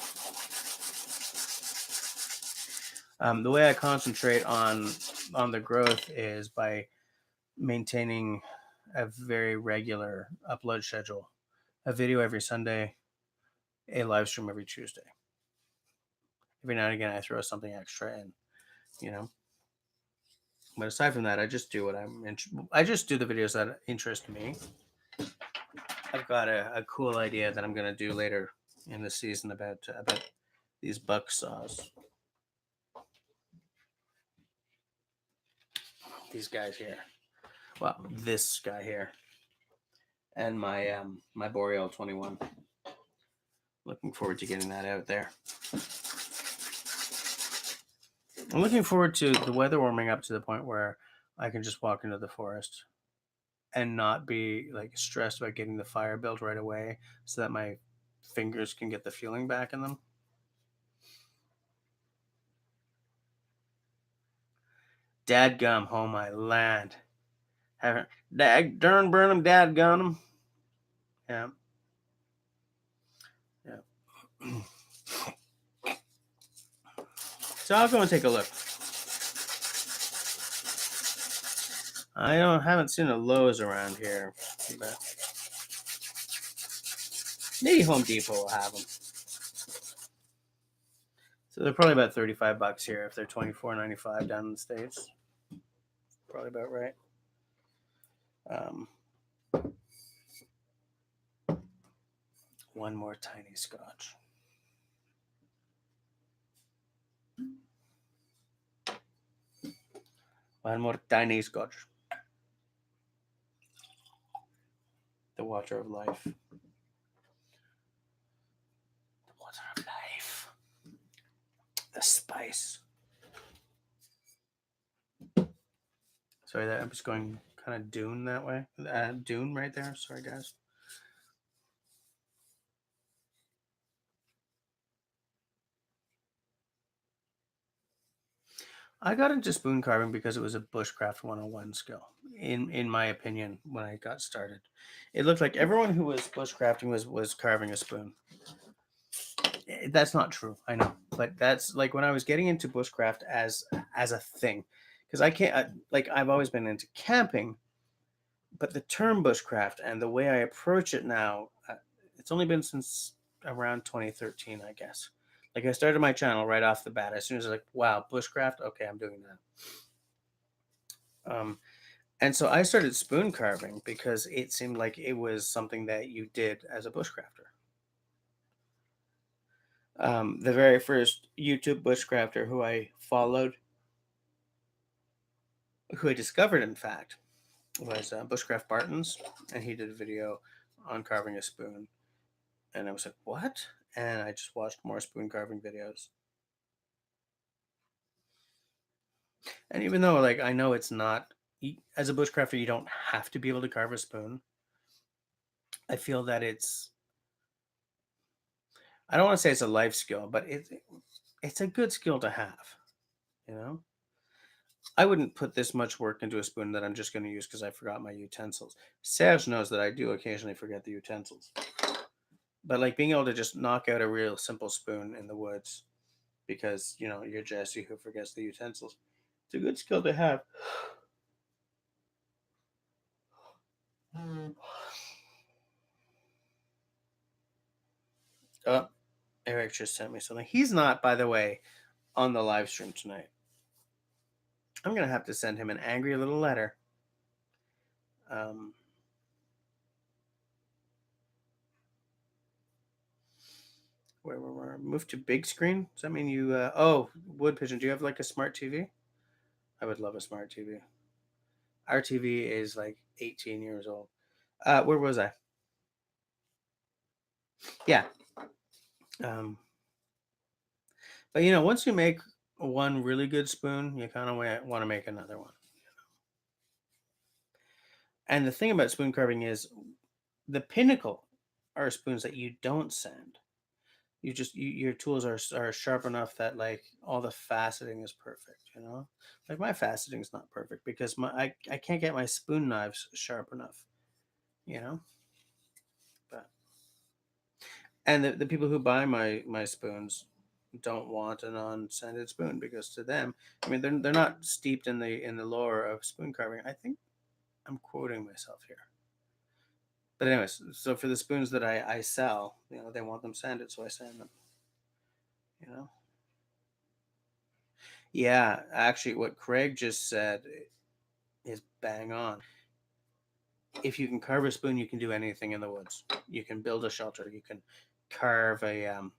S1: The way I concentrate on the growth is by maintaining a very regular upload schedule, a video every Sunday, a live stream every Tuesday. Every now and again, I throw something extra in, you know. But aside from that, I just do I just do the videos that interest me. I've got a cool idea that I'm going to do later in the season about these buck saws. These guys here. Well, this guy here. And my my Boreal 21. Looking forward to getting that out there. I'm looking forward to the weather warming up to the point where I can just walk into the forest and not be like stressed about getting the fire built right away so that my fingers can get the feeling back in them. Dadgum, oh my land. Darn burn them, dadgum them. Yeah. Yeah. So I'll go and take a look. I haven't seen a Lowe's around here, but maybe Home Depot will have them. So they're probably about $35 here if they're $24.95 down in the States. Probably about right. One more tiny scotch. One more tiny scotch. The water of life. The water of life. The spice. Sorry, I'm just going kind of dune that way. Dune right there. Sorry, guys. I got into spoon carving because it was a Bushcraft 101 skill, in my opinion, when I got started. It looked like everyone who was bushcrafting was carving a spoon. That's not true, I know, but that's like when I was getting into bushcraft as a thing, because I can't like I've always been into camping, But the term bushcraft and the way I approach it now, it's only been since around 2013, I guess. Like I started my channel right off the bat. As soon as I was like, wow, bushcraft, okay, I'm doing that. And so I started spoon carving because it seemed like it was something that you did as a bushcrafter. The very first YouTube bushcrafter who I followed, who I discovered, in fact, was Bushcraft Bartons, and he did a video on carving a spoon. And I was like, what? And I just watched more spoon carving videos. And even though, like, I know it's not, as a bushcrafter, you don't have to be able to carve a spoon. I feel that I don't want to say it's a life skill, but it's a good skill to have, you know? I wouldn't put this much work into a spoon that I'm just going to use because I forgot my utensils. Serge knows that I do occasionally forget the utensils. But like being able to just knock out a real simple spoon in the woods because, you're Jesse who forgets the utensils. It's a good skill to have. Oh, Eric just sent me something. He's not, by the way, on the live stream tonight. I'm going to have to send him an angry little letter. Um, where move to big screen? Does that mean you? Oh, Wood Pigeon. Do you have like a smart TV? I would love a smart TV. Our TV is like 18 years old. Where was I? Yeah. Um, but once you make one really good spoon, you kind of want to make another one. And the thing about spoon carving is the pinnacle are spoons that you don't sand. Your tools are sharp enough that like all the faceting is perfect. Like my faceting is not perfect because I can't get my spoon knives sharp enough. You know, but and the people who buy my spoons don't want an unsanded spoon because to them, I mean, they're not steeped in the lore of spoon carving. I think I'm quoting myself here. But anyways, so for the spoons that I sell, they want them sanded, so I sand them. You know. Yeah, actually, what Craig just said is bang on. If you can carve a spoon, you can do anything in the woods. You can build a shelter. You can carve um,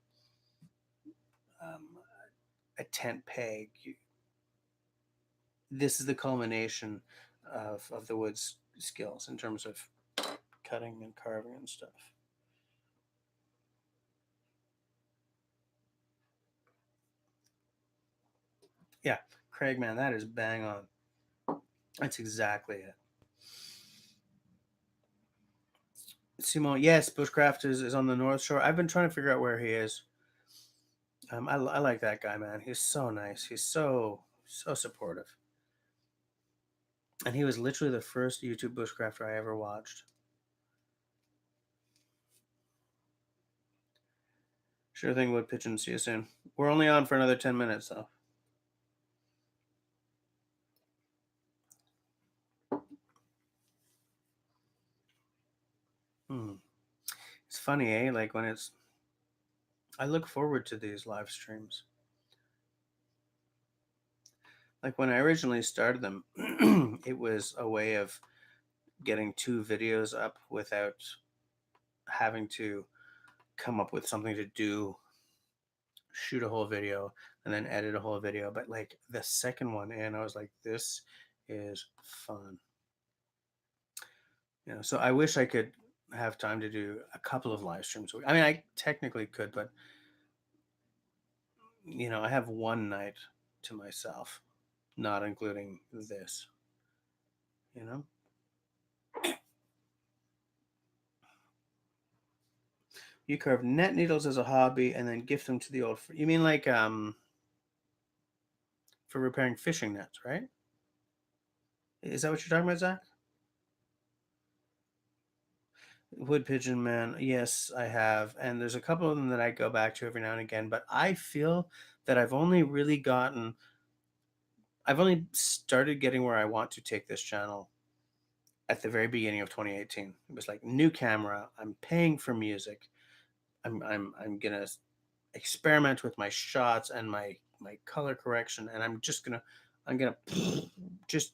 S1: a tent peg. This is the culmination of the woods skills in terms of cutting and carving and stuff. Yeah, Craig, man, that is bang on. That's exactly it. Simon, yes, Bushcraft is on the North Shore. I've been trying to figure out where he is. I like that guy, man. He's so nice. He's so supportive. And he was literally the first YouTube bushcrafter I ever watched. Sure thing, Wood Pigeon. See you soon. We're only on for another 10 minutes, though. It's funny, eh? Like I look forward to these live streams. Like when I originally started them, it was a way of getting 2 videos up without having to come up with something to do, shoot a whole video, and then edit a whole video. But like the second one, and I was like, this is fun. So I wish I could have time to do a couple of live streams. I mean, I technically could, but I have one night to myself, not including this. You know. You carve net needles as a hobby and then gift them to the old. You mean like for repairing fishing nets, right? Is that what you're talking about, Zach? Wood Pigeon Man, yes, I have, and there's a couple of them that I go back to every now and again. But I feel that I've only started getting where I want to take this channel at the very beginning of 2018. It was like new camera. I'm paying for music. I'm gonna experiment with my shots and my color correction, and I'm gonna just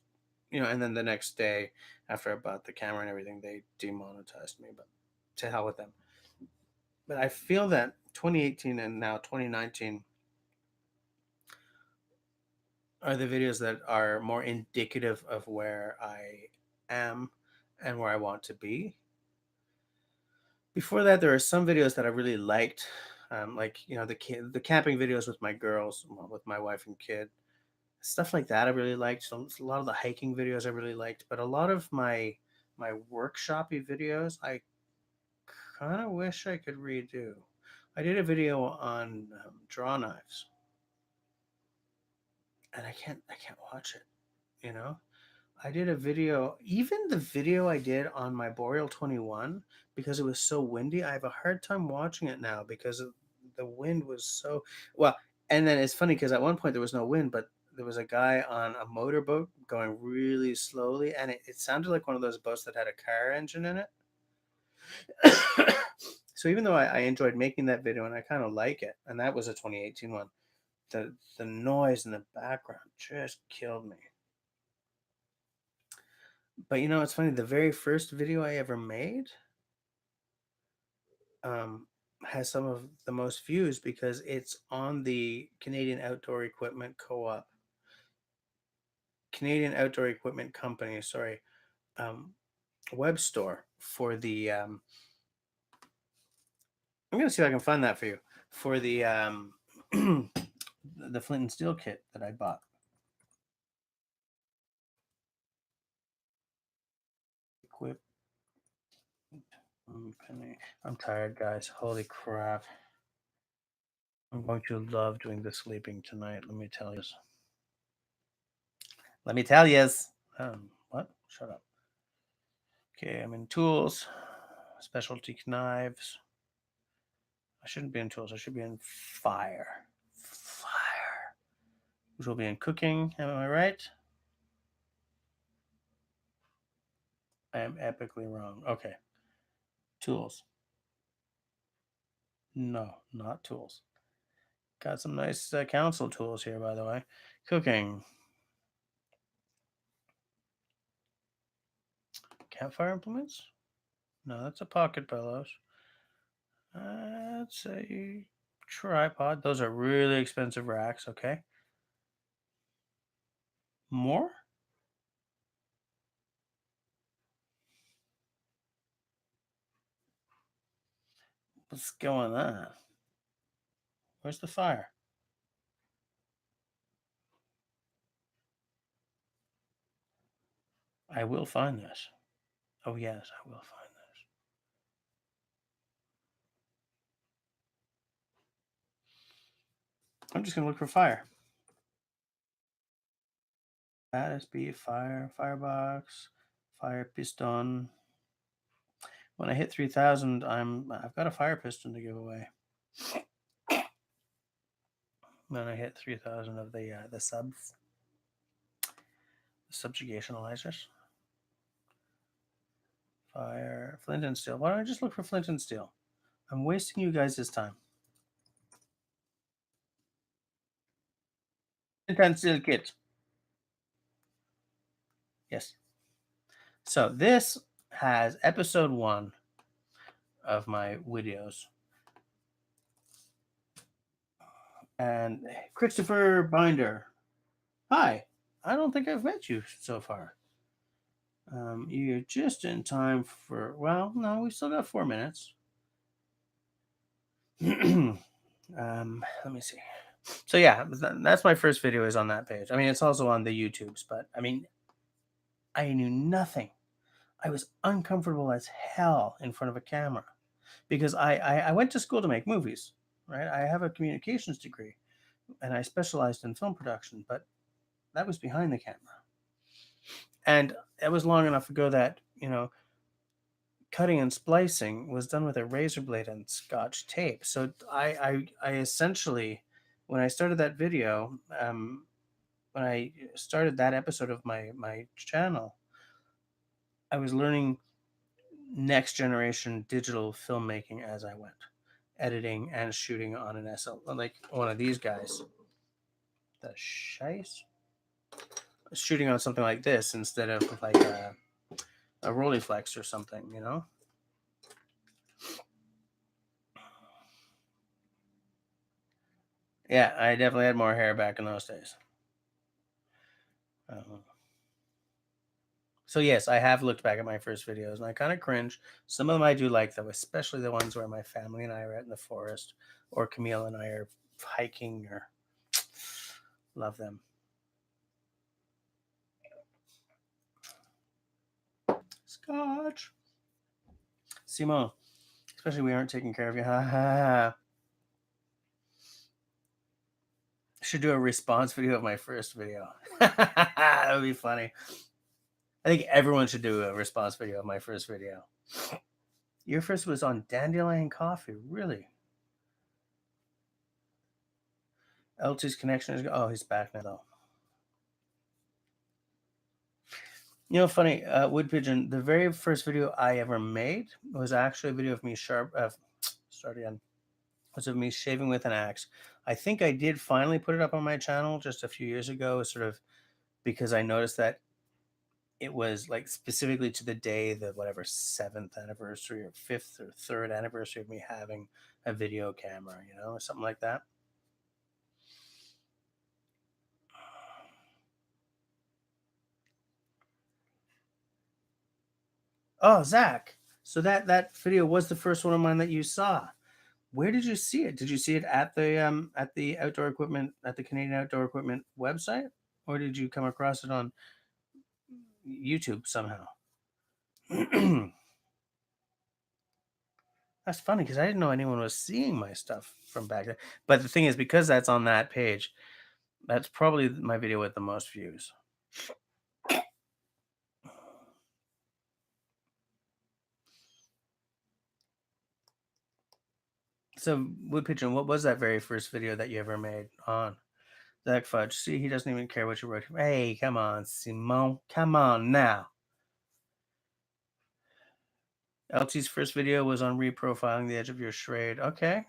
S1: And then the next day, after I bought the camera and everything, they demonetized me. But to hell with them. But I feel that 2018 and now 2019 are the videos that are more indicative of where I am and where I want to be. Before that, there are some videos that I really liked, like the camping videos with my girls, well, with my wife and kid, stuff like that. I really liked. So a lot of the hiking videos I really liked, but a lot of my workshoppy videos, I kind of wish I could redo. I did a video on draw knives, and I can't watch it. You know, I did a video, even the video I did on my Boreal 21, because it was so windy. I have a hard time watching it now because the wind was so well. And then it's funny because at one point there was no wind, but there was a guy on a motorboat going really slowly, and it sounded like one of those boats that had a car engine in it. So even though I enjoyed making that video and I kind of like it, and that was a 2018 one, the noise in the background just killed me. But it's funny. The very first video I ever made um, has some of the most views because it's on the Canadian Outdoor Equipment Company, sorry, um, web store for the. I'm gonna see if I can find that for you for the flint and steel kit that I bought. Equip Company. I'm tired, guys. Holy crap! I'm going to love doing the sleeping tonight. Let me tell you. Let me tell you. What? Shut up. Okay, I'm in tools, specialty knives. I shouldn't be in tools. I should be in fire. Fire. Which will be in cooking. Am I right? I am epically wrong. Okay. Tools. No, not tools. Got some nice council tools here, by the way. Cooking. Campfire implements? No, that's a pocket bellows. That's a tripod. Those are really expensive racks. Okay. More? Let's go on that. Where's the fire? I will find this. Oh, yes, I will find this. I'm just going to look for fire. That is be fire, firebox, fire piston. When I hit 3,000, I've got a fire piston to give away. When I hit 3,000 of the subs, the subjugation lasers. Fire, flint and steel. Why don't I just look for flint and steel? I'm wasting you guys' time. Flint and steel kit. Yes. So this has episode 1 of my videos. And Christopher Binder. Hi. I don't think I've met you so far. You're just in time for, well, no, we still got 4 minutes. Let me see. So yeah, that's my first video is on that page. I mean, it's also on the YouTubes, but I mean, I knew nothing. I was uncomfortable as hell in front of a camera because I went to school to make movies, right? I have a communications degree and I specialized in film production, but that was behind the camera. And it was long enough ago that, cutting and splicing was done with a razor blade and scotch tape. So I essentially, when I started that video, when I started that episode of my channel, I was learning next generation digital filmmaking as I went, editing and shooting on an SL, like one of these guys, the Shice, shooting on something like this instead of like a Rolleiflex or something, you know. Yeah, I definitely had more hair back in those days. So yes, I have looked back at my first videos and I kind of cringe. Some of them I do like though, especially the ones where my family and I are out in the forest, or Camille and I are hiking, or love them. Scotch. Simone, especially we aren't taking care of you. Ha ha ha. Should do a response video of my first video. That would be funny. I think everyone should do a response video of my first video. Your first was on Dandelion Coffee, really? L2's connection is. Oh, he's back now, though. You know, funny, Wood Pigeon, the very first video I ever made was actually a video of me start again. Was of me shaving with an axe. I think I did finally put it up on my channel just a few years ago, sort of because I noticed that it was like specifically to the day, the whatever 7th anniversary or 5th or 3rd anniversary of me having a video camera, you know, or something like that. Oh, Zach. So that video was the first one of mine that you saw. Where did you see it? Did you see it at the outdoor equipment, at the Canadian Outdoor Equipment website, or did you come across it on YouTube somehow? That's funny because I didn't know anyone was seeing my stuff from back then. But the thing is, because that's on that page, that's probably my video with the most views. So, Wood Pigeon, what was that very first video that you ever made on? Zach Fudge. See, he doesn't even care what you wrote. Hey, come on, Simone. Come on now. LT's first video was on reprofiling the edge of your shade. Okay.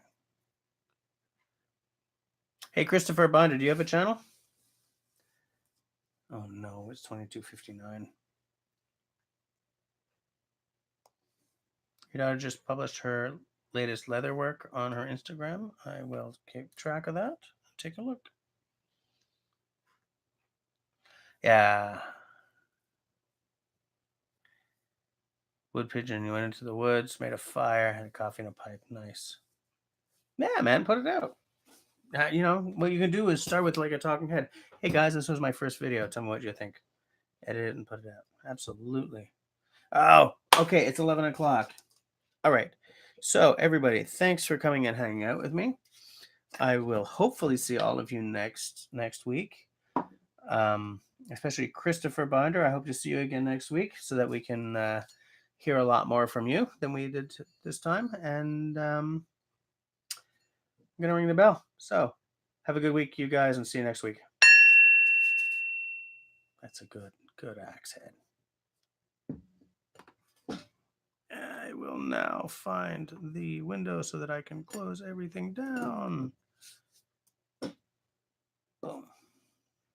S1: Hey, Christopher Binder, do you have a channel? Oh, no, it's 22:59. Your daughter just published her latest leather work on her Instagram. I will keep track of that. Take a look. Yeah. Wood Pigeon, you went into the woods, made a fire, had a coffee and a pipe. Nice. Yeah, man, put it out. You know, what you can do is start with like a talking head. Hey, guys, this was my first video. Tell me what you think. Edit it and put it out. Absolutely. Oh, okay. It's 11 o'clock. All right. So, everybody, thanks for coming and hanging out with me. I will hopefully see all of you next week. Especially Christopher Binder. I hope to see you again next week so that we can hear a lot more from you than we did this time. And I'm going to ring the bell. So, have a good week, you guys, and see you next week. That's a good axe head. I will now find the window so that I can close everything down.